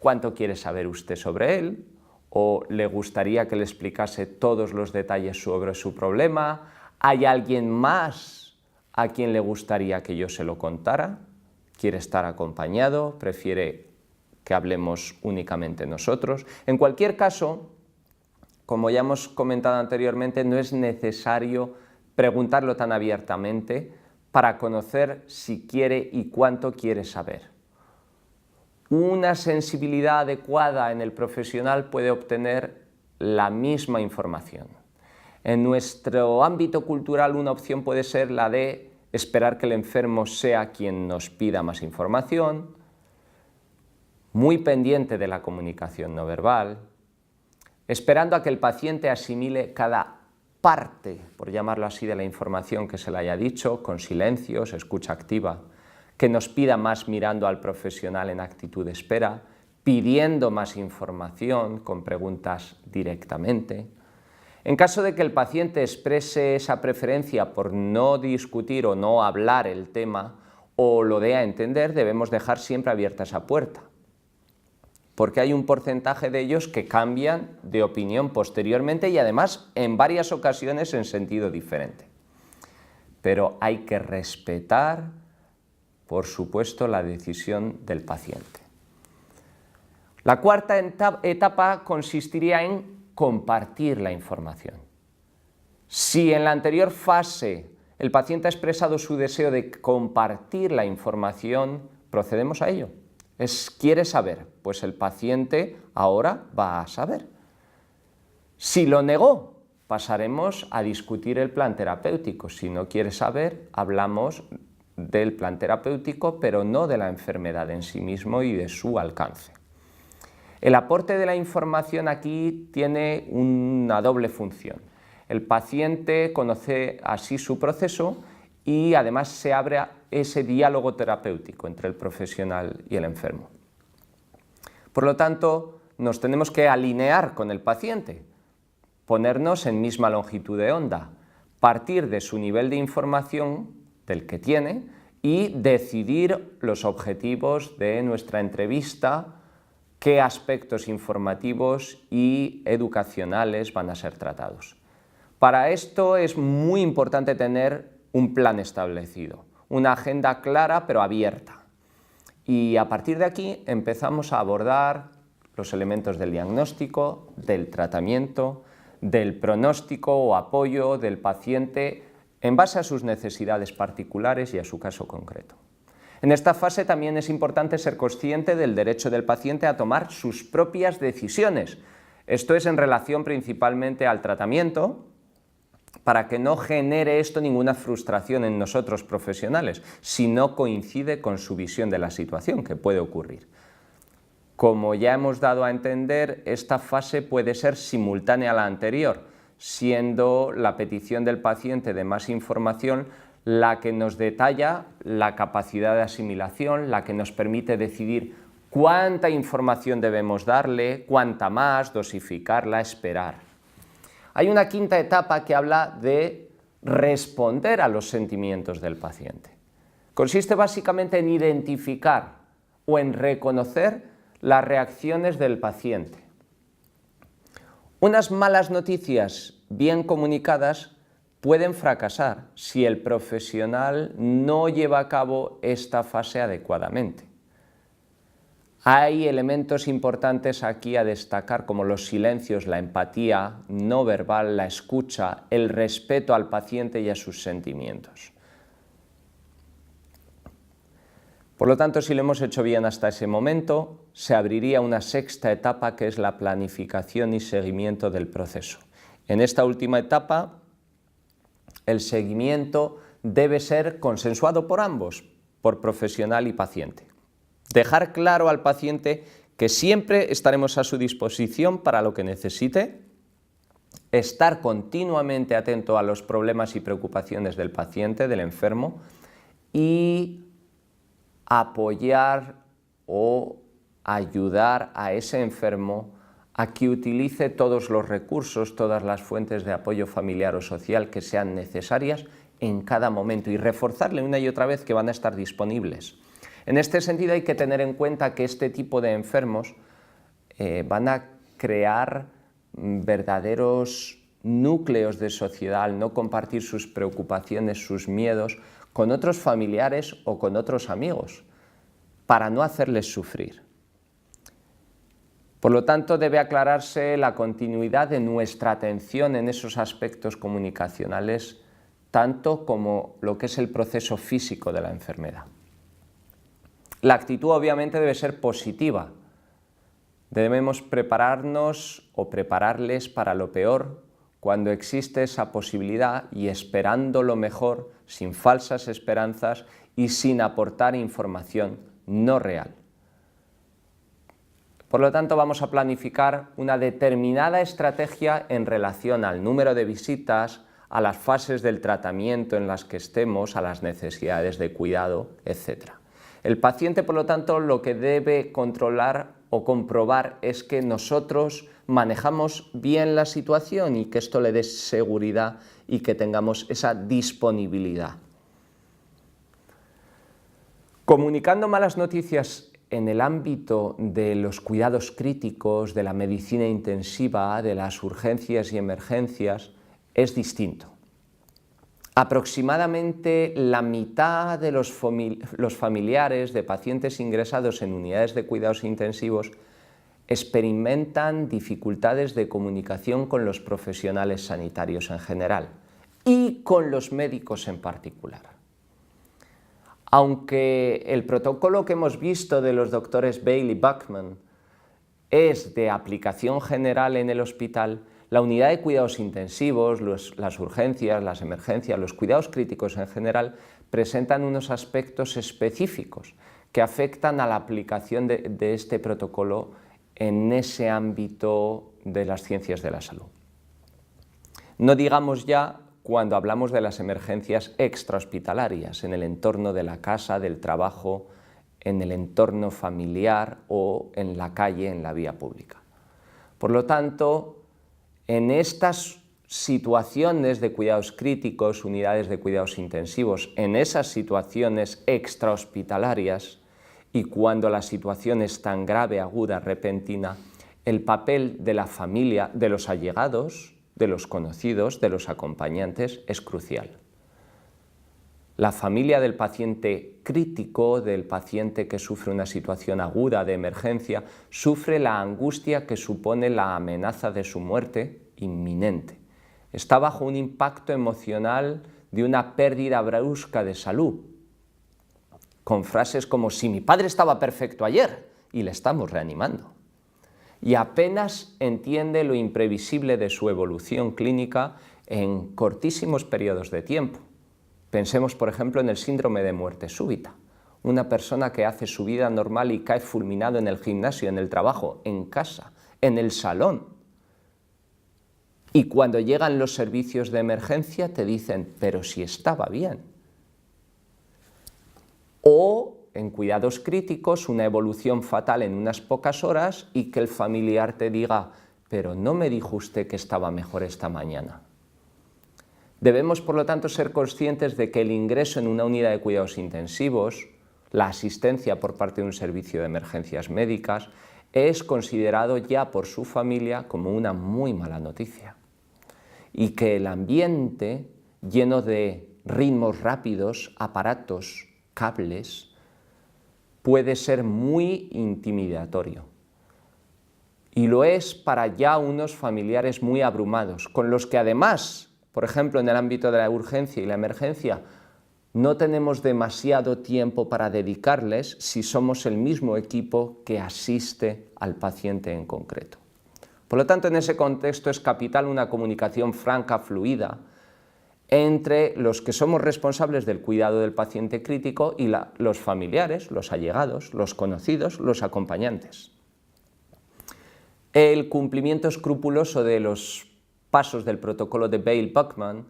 ¿cuánto quiere saber usted sobre él? ¿O le gustaría que le explicase todos los detalles sobre su problema? ¿Hay alguien más a quien le gustaría que yo se lo contara? ¿Quiere estar acompañado? ¿Prefiere que hablemos únicamente nosotros? En cualquier caso, como ya hemos comentado anteriormente, no es necesario preguntarlo tan abiertamente para conocer si quiere y cuánto quiere saber. Una sensibilidad adecuada en el profesional puede obtener la misma información. En nuestro ámbito cultural una opción puede ser la de esperar que el enfermo sea quien nos pida más información, muy pendiente de la comunicación no verbal, esperando a que el paciente asimile cada parte, por llamarlo así, de la información que se le haya dicho, con silencios, escucha activa, que nos pida más mirando al profesional en actitud de espera, pidiendo más información con preguntas directamente. En caso de que el paciente exprese esa preferencia por no discutir o no hablar el tema o lo dé a entender, debemos dejar siempre abierta esa puerta, porque hay un porcentaje de ellos que cambian de opinión posteriormente y además en varias ocasiones en sentido diferente. Pero hay que respetar, por supuesto, la decisión del paciente. La cuarta etapa consistiría en compartir la información. Si en la anterior fase el paciente ha expresado su deseo de compartir la información, procedemos a ello. Quiere saber, pues el paciente ahora va a saber. Si lo negó, pasaremos a discutir el plan terapéutico. Si no quiere saber, hablamos del plan terapéutico, pero no de la enfermedad en sí mismo y de su alcance. El aporte de la información aquí tiene una doble función. El paciente conoce así su proceso y además se abre ese diálogo terapéutico entre el profesional y el enfermo. Por lo tanto, nos tenemos que alinear con el paciente, ponernos en misma longitud de onda, partir de su nivel de información, del que tiene, y decidir los objetivos de nuestra entrevista, qué aspectos informativos y educacionales van a ser tratados. Para esto es muy importante tener un plan establecido, una agenda clara pero abierta. Y a partir de aquí empezamos a abordar los elementos del diagnóstico, del tratamiento, del pronóstico o apoyo del paciente en base a sus necesidades particulares y a su caso concreto. En esta fase también es importante ser consciente del derecho del paciente a tomar sus propias decisiones. Esto es en relación principalmente al tratamiento, para que no genere esto ninguna frustración en nosotros profesionales, si no coincide con su visión de la situación, que puede ocurrir. Como ya hemos dado a entender, esta fase puede ser simultánea a la anterior, siendo la petición del paciente de más información la que nos detalla la capacidad de asimilación, la que nos permite decidir cuánta información debemos darle, cuánta más, dosificarla, esperar. Hay una quinta etapa que habla de responder a los sentimientos del paciente. Consiste básicamente en identificar o en reconocer las reacciones del paciente. Unas malas noticias bien comunicadas pueden fracasar si el profesional no lleva a cabo esta fase adecuadamente. Hay elementos importantes aquí a destacar como los silencios, la empatía no verbal, la escucha, el respeto al paciente y a sus sentimientos. Por lo tanto, si lo hemos hecho bien hasta ese momento, se abriría una sexta etapa que es la planificación y seguimiento del proceso. En esta última etapa, el seguimiento debe ser consensuado por ambos, por profesional y paciente. Dejar claro al paciente que siempre estaremos a su disposición para lo que necesite, estar continuamente atento a los problemas y preocupaciones del paciente, del enfermo, y apoyar o ayudar a ese enfermo a que utilice todos los recursos, todas las fuentes de apoyo familiar o social que sean necesarias en cada momento y reforzarle una y otra vez que van a estar disponibles. En este sentido hay que tener en cuenta que este tipo de enfermos van a crear verdaderos núcleos de sociedad al no compartir sus preocupaciones, sus miedos con otros familiares o con otros amigos, para no hacerles sufrir. Por lo tanto, debe aclararse la continuidad de nuestra atención en esos aspectos comunicacionales, tanto como lo que es el proceso físico de la enfermedad. La actitud obviamente debe ser positiva. Debemos prepararnos o prepararles para lo peor cuando existe esa posibilidad y esperando lo mejor, sin falsas esperanzas y sin aportar información no real. Por lo tanto, vamos a planificar una determinada estrategia en relación al número de visitas, a las fases del tratamiento en las que estemos, a las necesidades de cuidado, etc. El paciente, por lo tanto, lo que debe controlar o comprobar es que nosotros manejamos bien la situación y que esto le dé seguridad y que tengamos esa disponibilidad. Comunicando malas noticias en el ámbito de los cuidados críticos, de la medicina intensiva, de las urgencias y emergencias, es distinto. Aproximadamente la mitad de los familiares de pacientes ingresados en unidades de cuidados intensivos experimentan dificultades de comunicación con los profesionales sanitarios en general y con los médicos en particular. Aunque el protocolo que hemos visto de los doctores Bailey y Buckman es de aplicación general en el hospital, la unidad de cuidados intensivos, las urgencias, las emergencias, los cuidados críticos en general presentan unos aspectos específicos que afectan a la aplicación de este protocolo en ese ámbito de las ciencias de la salud. No digamos ya cuando hablamos de las emergencias extrahospitalarias, en el entorno de la casa, del trabajo, en el entorno familiar o en la calle, en la vía pública. Por lo tanto, en estas situaciones de cuidados críticos, unidades de cuidados intensivos, en esas situaciones extrahospitalarias y cuando la situación es tan grave, aguda, repentina, el papel de la familia, de los allegados, de los conocidos, de los acompañantes, es crucial. La familia del paciente crítico, del paciente que sufre una situación aguda de emergencia, sufre la angustia que supone la amenaza de su muerte inminente. Está bajo un impacto emocional de una pérdida brusca de salud, con frases como «si mi padre estaba perfecto ayer y le estamos reanimando». Y apenas entiende lo imprevisible de su evolución clínica en cortísimos periodos de tiempo. Pensemos, por ejemplo, en el síndrome de muerte súbita. Una persona que hace su vida normal y cae fulminado en el gimnasio, en el trabajo, en casa, en el salón. Y cuando llegan los servicios de emergencia te dicen, pero si estaba bien. O en cuidados críticos, una evolución fatal en unas pocas horas y que el familiar te diga, pero no me dijo usted que estaba mejor esta mañana. Debemos, por lo tanto, ser conscientes de que el ingreso en una unidad de cuidados intensivos, la asistencia por parte de un servicio de emergencias médicas, es considerado ya por su familia como una muy mala noticia. Y que el ambiente, lleno de ritmos rápidos, aparatos, cables, puede ser muy intimidatorio. Y lo es para ya unos familiares muy abrumados, con los que además, por ejemplo, en el ámbito de la urgencia y la emergencia, no tenemos demasiado tiempo para dedicarles si somos el mismo equipo que asiste al paciente en concreto. Por lo tanto, en ese contexto es capital una comunicación franca, fluida, entre los que somos responsables del cuidado del paciente crítico y los familiares, los allegados, los conocidos, los acompañantes. El cumplimiento escrupuloso de los pasos del protocolo de Vail-Buckman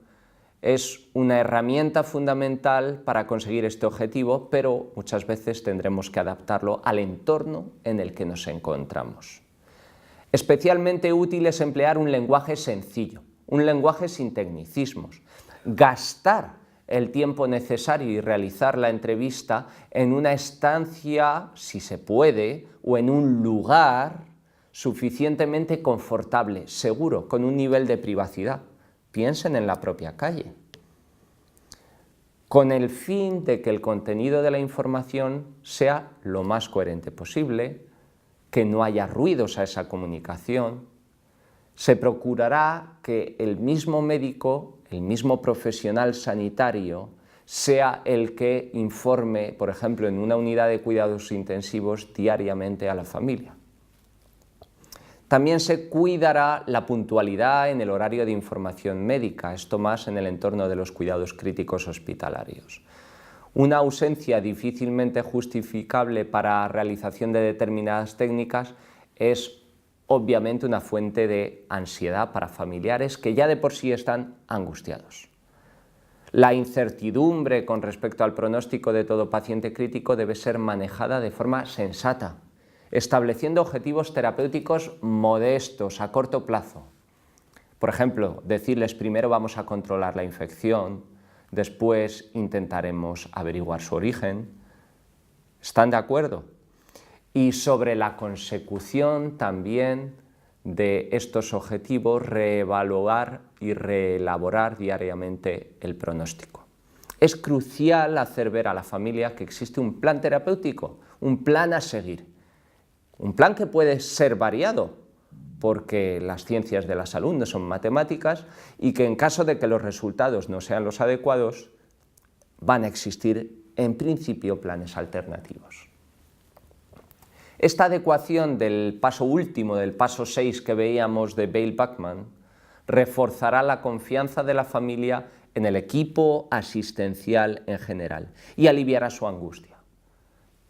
es una herramienta fundamental para conseguir este objetivo, pero muchas veces tendremos que adaptarlo al entorno en el que nos encontramos. Especialmente útil es emplear un lenguaje sencillo, un lenguaje sin tecnicismos, gastar el tiempo necesario y realizar la entrevista en una estancia, si se puede, o en un lugar suficientemente confortable, seguro, con un nivel de privacidad. Piensen en la propia calle. Con el fin de que el contenido de la información sea lo más coherente posible, que no haya ruidos a esa comunicación, se procurará que el mismo médico, el mismo profesional sanitario, sea el que informe, por ejemplo, en una unidad de cuidados intensivos diariamente a la familia. También se cuidará la puntualidad en el horario de información médica, esto más en el entorno de los cuidados críticos hospitalarios. Una ausencia difícilmente justificable para realización de determinadas técnicas es obviamente una fuente de ansiedad para familiares que ya de por sí están angustiados. La incertidumbre con respecto al pronóstico de todo paciente crítico debe ser manejada de forma sensata, estableciendo objetivos terapéuticos modestos a corto plazo. Por ejemplo, decirles primero vamos a controlar la infección, después intentaremos averiguar su origen. ¿Están de acuerdo? Y sobre la consecución también de estos objetivos, reevaluar y reelaborar diariamente el pronóstico. Es crucial hacer ver a la familia que existe un plan terapéutico, un plan a seguir. Un plan que puede ser variado, porque las ciencias de la salud no son matemáticas y que en caso de que los resultados no sean los adecuados, van a existir en principio planes alternativos. Esta adecuación del paso último, del paso 6 que veíamos de Vail-Buckman, reforzará la confianza de la familia en el equipo asistencial en general y aliviará su angustia.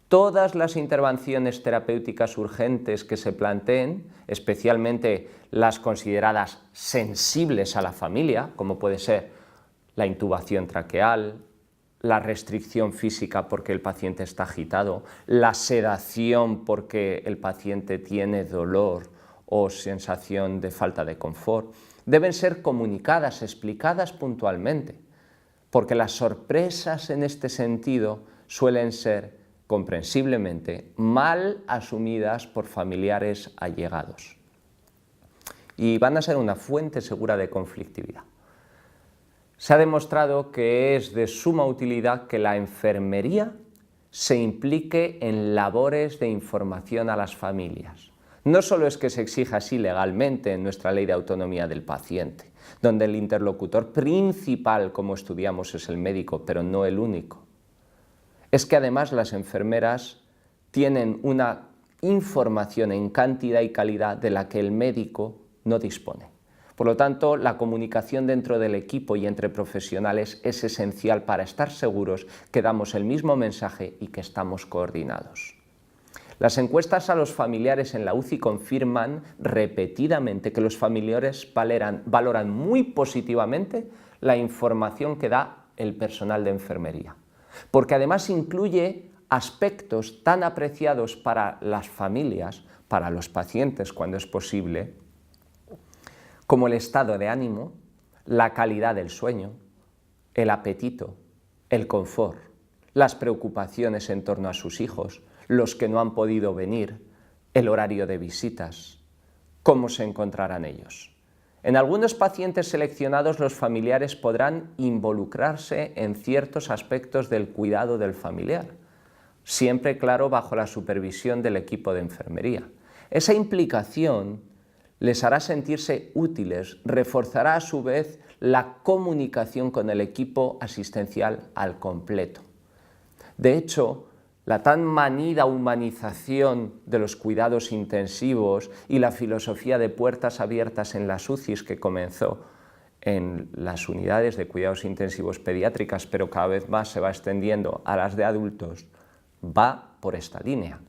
Todas las intervenciones terapéuticas urgentes que se planteen, especialmente las consideradas sensibles a la familia, como puede ser la intubación traqueal, la restricción física porque el paciente está agitado, la sedación porque el paciente tiene dolor o sensación de falta de confort, deben ser comunicadas, explicadas puntualmente, porque las sorpresas en este sentido suelen ser comprensiblemente mal asumidas por familiares allegados y van a ser una fuente segura de conflictividad. Se ha demostrado que es de suma utilidad que la enfermería se implique en labores de información a las familias. No solo es que se exija así legalmente en nuestra Ley de Autonomía del Paciente, donde el interlocutor principal, como estudiamos, es el médico, pero no el único. Es que además las enfermeras tienen una información en cantidad y calidad de la que el médico no dispone. Por lo tanto, la comunicación dentro del equipo y entre profesionales es esencial para estar seguros que damos el mismo mensaje y que estamos coordinados. Las encuestas a los familiares en la UCI confirman repetidamente que los familiares valoran muy positivamente la información que da el personal de enfermería, porque además incluye aspectos tan apreciados para las familias, para los pacientes cuando es posible, como el estado de ánimo, la calidad del sueño, el apetito, el confort, las preocupaciones en torno a sus hijos, los que no han podido venir, el horario de visitas, cómo se encontrarán ellos. En algunos pacientes seleccionados los familiares podrán involucrarse en ciertos aspectos del cuidado del familiar, siempre claro bajo la supervisión del equipo de enfermería. Esa implicación les hará sentirse útiles, reforzará a su vez la comunicación con el equipo asistencial al completo. De hecho, la tan manida humanización de los cuidados intensivos y la filosofía de puertas abiertas en las UCIs que comenzó en las unidades de cuidados intensivos pediátricas, pero cada vez más se va extendiendo a las de adultos, va por esta línea.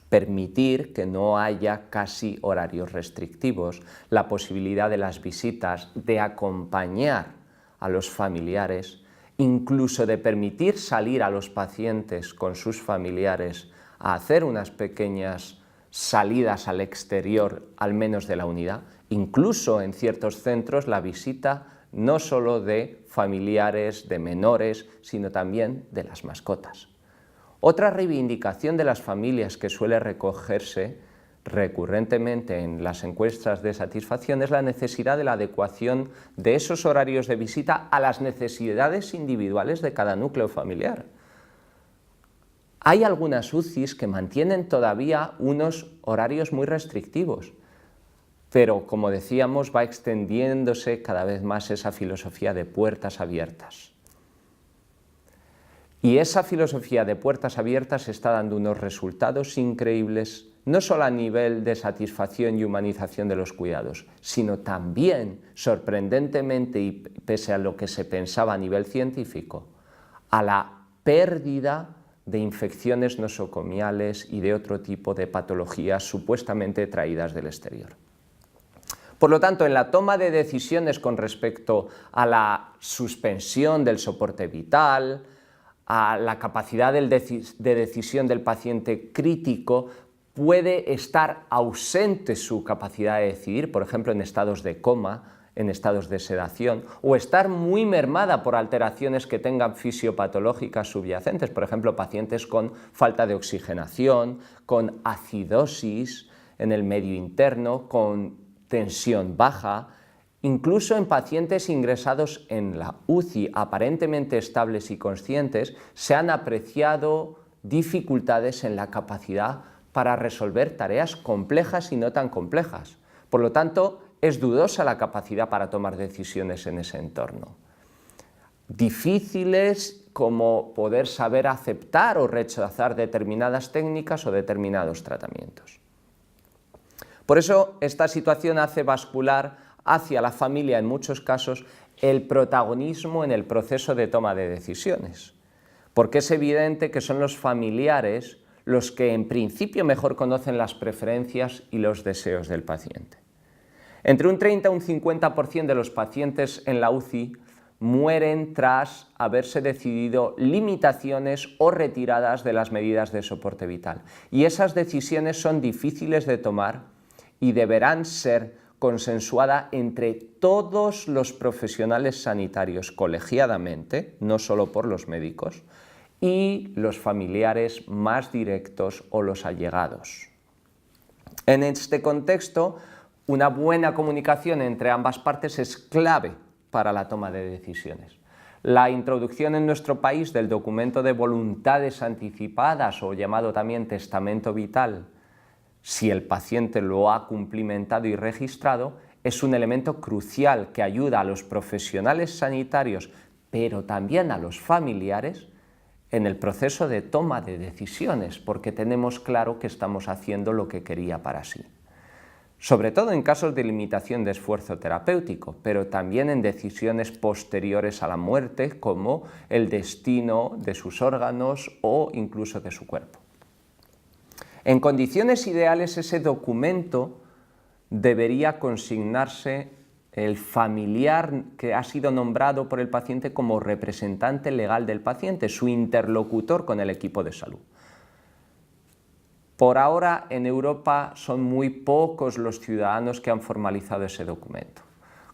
Permitir que no haya casi horarios restrictivos, la posibilidad de las visitas, de acompañar a los familiares, incluso de permitir salir a los pacientes con sus familiares a hacer unas pequeñas salidas al exterior, al menos de la unidad, incluso en ciertos centros la visita no solo de familiares, de menores, sino también de las mascotas. Otra reivindicación de las familias que suele recogerse recurrentemente en las encuestas de satisfacción es la necesidad de la adecuación de esos horarios de visita a las necesidades individuales de cada núcleo familiar. Hay algunas UCIs que mantienen todavía unos horarios muy restrictivos, pero como decíamos va extendiéndose cada vez más esa filosofía de puertas abiertas. Y esa filosofía de puertas abiertas está dando unos resultados increíbles, no solo a nivel de satisfacción y humanización de los cuidados, sino también, sorprendentemente y pese a lo que se pensaba a nivel científico, a la pérdida de infecciones nosocomiales y de otro tipo de patologías supuestamente traídas del exterior. Por lo tanto, en la toma de decisiones con respecto a la suspensión del soporte vital, a la capacidad de decisión del paciente crítico, puede estar ausente su capacidad de decidir, por ejemplo, en estados de coma, en estados de sedación, o estar muy mermada por alteraciones que tengan fisiopatológicas subyacentes, por ejemplo, pacientes con falta de oxigenación, con acidosis en el medio interno, con tensión baja. Incluso en pacientes ingresados en la UCI aparentemente estables y conscientes, se han apreciado dificultades en la capacidad para resolver tareas complejas y no tan complejas. Por lo tanto, es dudosa la capacidad para tomar decisiones en ese entorno. Difíciles como poder saber aceptar o rechazar determinadas técnicas o determinados tratamientos. Por eso, esta situación hace bascular hacia la familia, en muchos casos, el protagonismo en el proceso de toma de decisiones. porque es evidente que son los familiares los que en principio mejor conocen las preferencias y los deseos del paciente. Entre un 30 y un 50% de los pacientes en la UCI mueren tras haberse decidido limitaciones o retiradas de las medidas de soporte vital. Y esas decisiones son difíciles de tomar y deberán ser consensuadas entre todos los profesionales sanitarios colegiadamente, no solo por los médicos, y los familiares más directos o los allegados. En este contexto, una buena comunicación entre ambas partes es clave para la toma de decisiones. La introducción en nuestro país del documento de voluntades anticipadas, o llamado también testamento vital, si el paciente lo ha cumplimentado y registrado, es un elemento crucial que ayuda a los profesionales sanitarios, pero también a los familiares, en el proceso de toma de decisiones, porque tenemos claro que estamos haciendo lo que quería para sí. Sobre todo en casos de limitación de esfuerzo terapéutico, pero también en decisiones posteriores a la muerte, como el destino de sus órganos o incluso de su cuerpo. En condiciones ideales, ese documento debería consignarse el familiar que ha sido nombrado por el paciente como representante legal del paciente, su interlocutor con el equipo de salud. Por ahora, en Europa son muy pocos los ciudadanos que han formalizado ese documento.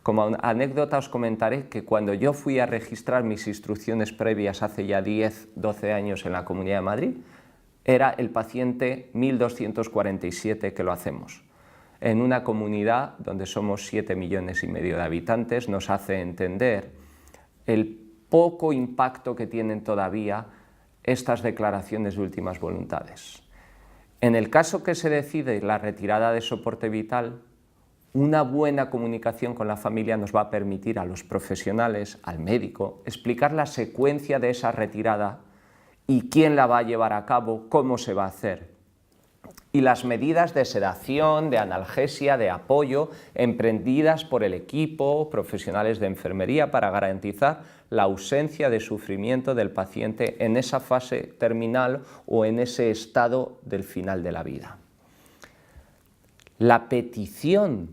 Como anécdota os comentaré que cuando yo fui a registrar mis instrucciones previas hace ya 10-12 años en la Comunidad de Madrid, era el paciente 1247 que lo hacemos. En una comunidad donde somos 7,5 millones de habitantes, nos hace entender el poco impacto que tienen todavía estas declaraciones de últimas voluntades. En el caso que se decide la retirada de soporte vital, una buena comunicación con la familia nos va a permitir a los profesionales, al médico, explicar la secuencia de esa retirada y quién la va a llevar a cabo, cómo se va a hacer. Y las medidas de sedación, de analgesia, de apoyo emprendidas por el equipo, profesionales de enfermería para garantizar la ausencia de sufrimiento del paciente en esa fase terminal o en ese estado del final de la vida. La petición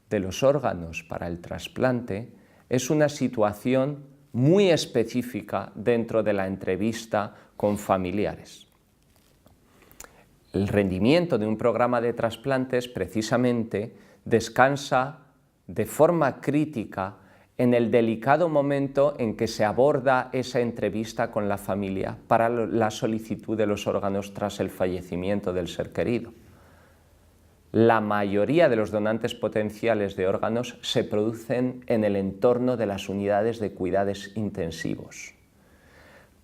de los órganos para el trasplante es una situación muy específica dentro de la entrevista con familiares. El rendimiento de un programa de trasplantes precisamente descansa de forma crítica en el delicado momento en que se aborda esa entrevista con la familia para la solicitud de los órganos tras el fallecimiento del ser querido. La mayoría de los donantes potenciales de órganos se producen en el entorno de las unidades de cuidados intensivos.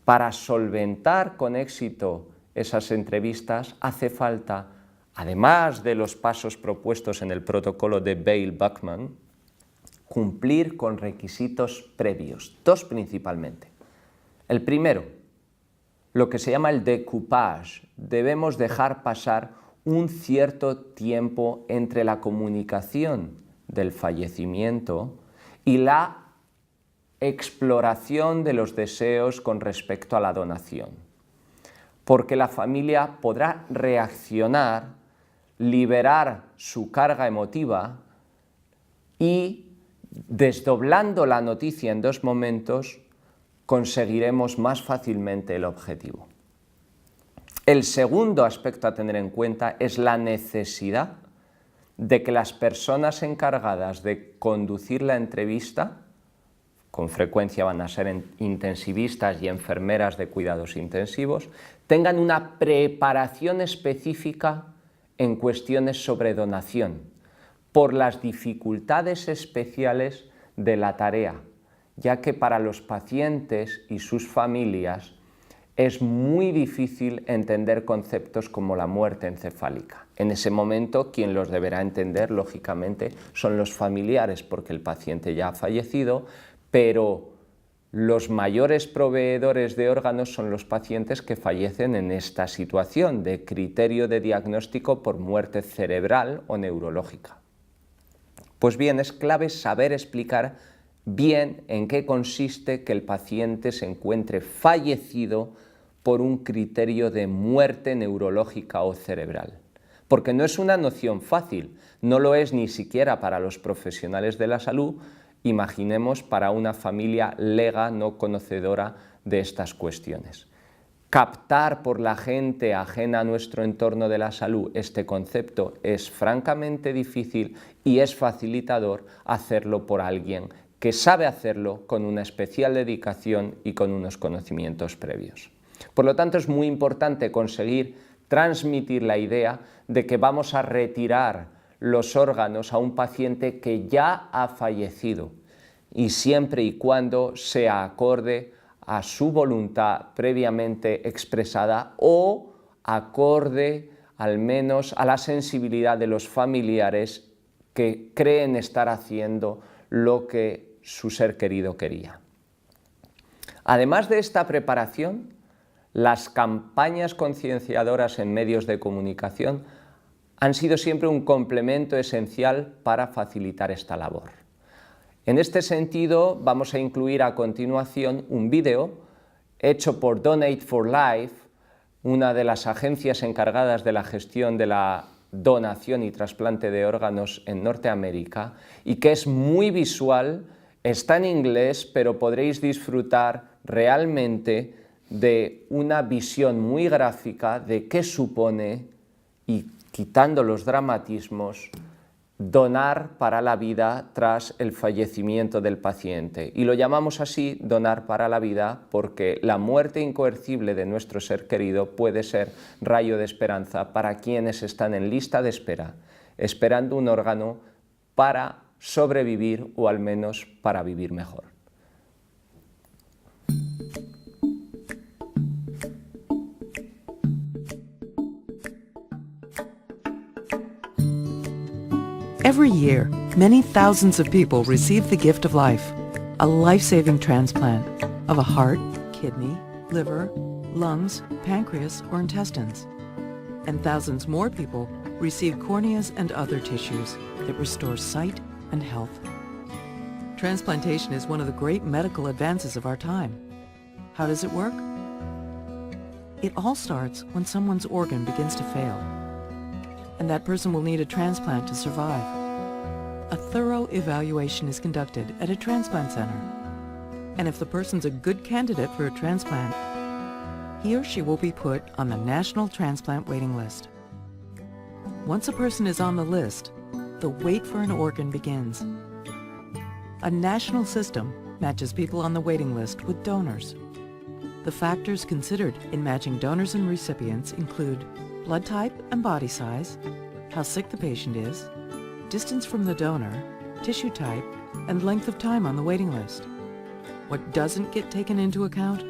Para solventar con éxito esas entrevistas hace falta, además de los pasos propuestos en el protocolo de Vail-Buckman, cumplir con requisitos previos, dos principalmente. El primero, lo que se llama el découpage. Debemos dejar pasar un cierto tiempo entre la comunicación del fallecimiento y la exploración de los deseos con respecto a la donación, porque la familia podrá reaccionar, liberar su carga emotiva y, desdoblando la noticia en dos momentos, conseguiremos más fácilmente el objetivo. El segundo aspecto a tener en cuenta es la necesidad de que las personas encargadas de conducir la entrevista, con frecuencia van a ser intensivistas y enfermeras de cuidados intensivos, tengan una preparación específica en cuestiones sobre donación, por las dificultades especiales de la tarea, ya que para los pacientes y sus familias es muy difícil entender conceptos como la muerte encefálica. En ese momento, quien los deberá entender, lógicamente, son los familiares, porque el paciente ya ha fallecido, pero los mayores proveedores de órganos son los pacientes que fallecen en esta situación de criterio de diagnóstico por muerte cerebral o neurológica. Pues bien, es clave saber explicar bien en qué consiste que el paciente se encuentre fallecido por un criterio de muerte neurológica o cerebral. Porque no es una noción fácil, no lo es ni siquiera para los profesionales de la salud, imaginemos para una familia lega no conocedora de estas cuestiones. Captar por la gente ajena a nuestro entorno de la salud este concepto es francamente difícil y es facilitador hacerlo por alguien que sabe hacerlo con una especial dedicación y con unos conocimientos previos. Por lo tanto, es muy importante conseguir transmitir la idea de que vamos a retirar los órganos a un paciente que ya ha fallecido y siempre y cuando sea acorde a su voluntad previamente expresada o acorde al menos a la sensibilidad de los familiares que creen estar haciendo lo que su ser querido quería. Además de esta preparación, las campañas concienciadoras en medios de comunicación han sido siempre un complemento esencial para facilitar esta labor. En este sentido, vamos a incluir a continuación un vídeo hecho por Donate for Life, una de las agencias encargadas de la gestión de la donación y trasplante de órganos en Norteamérica, y que es muy visual, está en inglés, pero podréis disfrutar realmente de una visión muy gráfica de qué supone, y quitando los dramatismos, donar para la vida tras el fallecimiento del paciente. Y lo llamamos así, donar para la vida, porque la muerte incoercible de nuestro ser querido puede ser rayo de esperanza para quienes están en lista de espera, esperando un órgano para sobrevivir o al menos para vivir mejor. Every year, many thousands of people receive the gift of life, a life-saving transplant of a heart, kidney, liver, lungs, pancreas, or intestines. And thousands more people receive corneas and other tissues that restore sight and health. Transplantation is one of the great medical advances of our time. How does it work? It all starts when someone's organ begins to fail, and that person will need a transplant to survive. A thorough evaluation is conducted at a transplant center, and if the person's a good candidate for a transplant, he or she will be put on the National Transplant Waiting List. Once a person is on the list, the wait for an organ begins. A national system matches people on the waiting list with donors. The factors considered in matching donors and recipients include blood type and body size, how sick the patient is, distance from the donor, tissue type, and length of time on the waiting list. What doesn't get taken into account?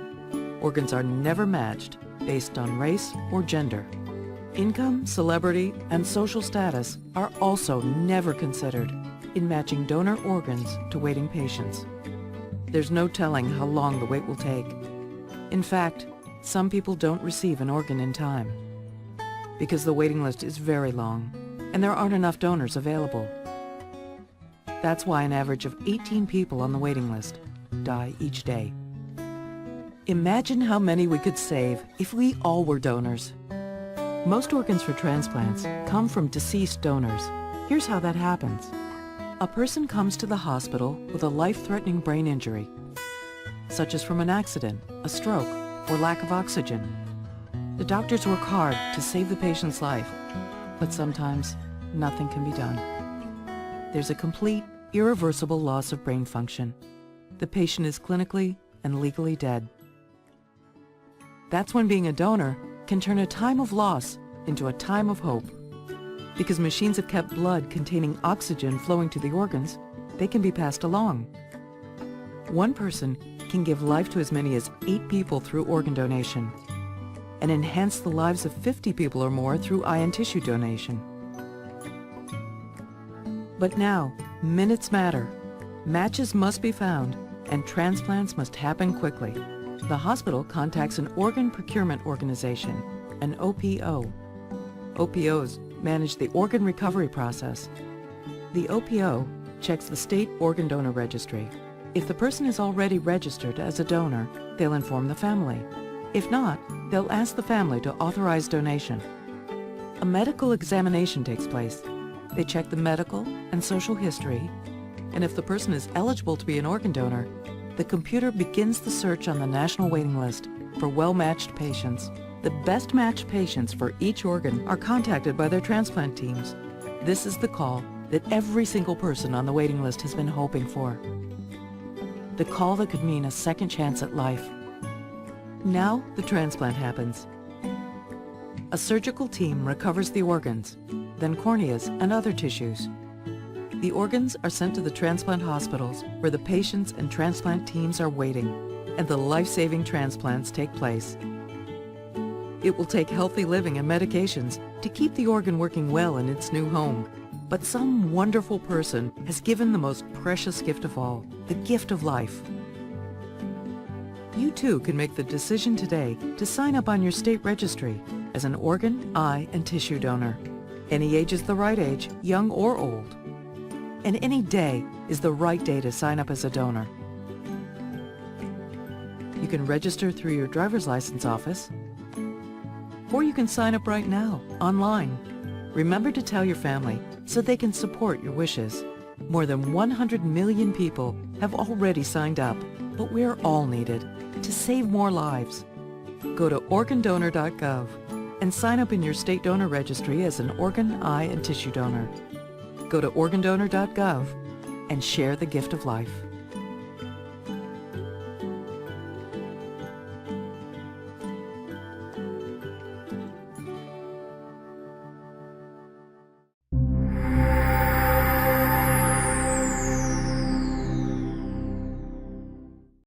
Organs are never matched based on race or gender. Income, celebrity, and social status are also never considered in matching donor organs to waiting patients. There's no telling how long the wait will take. In fact, some people don't receive an organ in time because the waiting list is very long and there aren't enough donors available. That's why an average of 18 people on the waiting list die each day. Imagine how many we could save if we all were donors. Most organs for transplants come from deceased donors. Here's how that happens. A person comes to the hospital with a life-threatening brain injury, such as from an accident, a stroke, or lack of oxygen. The doctors work hard to save the patient's life, but sometimes nothing can be done. There's a complete, irreversible loss of brain function. The patient is clinically and legally dead. That's when being a donor can turn a time of loss into a time of hope. Because machines have kept blood containing oxygen flowing to the organs, they can be passed along. One person can give life to as many as 8 people through organ donation and enhance the lives of 50 people or more through eye and tissue donation. But now, minutes matter. Matches must be found, and transplants must happen quickly. The hospital contacts an organ procurement organization, an OPO. OPOs manage the organ recovery process. The OPO checks the state organ donor registry. If the person is already registered as a donor, they'll inform the family. If not, they'll ask the family to authorize donation. A medical examination takes place. They check the medical and social history, and if the person is eligible to be an organ donor, the computer begins the search on the national waiting list for well-matched patients. The best matched patients for each organ are contacted by their transplant teams. This is the call that every single person on the waiting list has been hoping for. The call that could mean a second chance at life. Now the transplant happens. A surgical team recovers the organs, then corneas and other tissues. The organs are sent to the transplant hospitals where the patients and transplant teams are waiting, and the life-saving transplants take place. It will take healthy living and medications to keep the organ working well in its new home. But some wonderful person has given the most precious gift of all, the gift of life. You too can make the decision today to sign up on your state registry as an organ, eye, and tissue donor. Any age is the right age, young or old. And any day is the right day to sign up as a donor. You can register through your driver's license office, or you can sign up right now, online. Remember to tell your family so they can support your wishes. More than 100 million people have already signed up, but we're all needed to save more lives. Go to organdonor.gov and sign up in your state donor registry as an organ, eye, and tissue donor. Go to organdonor.gov and share the gift of life.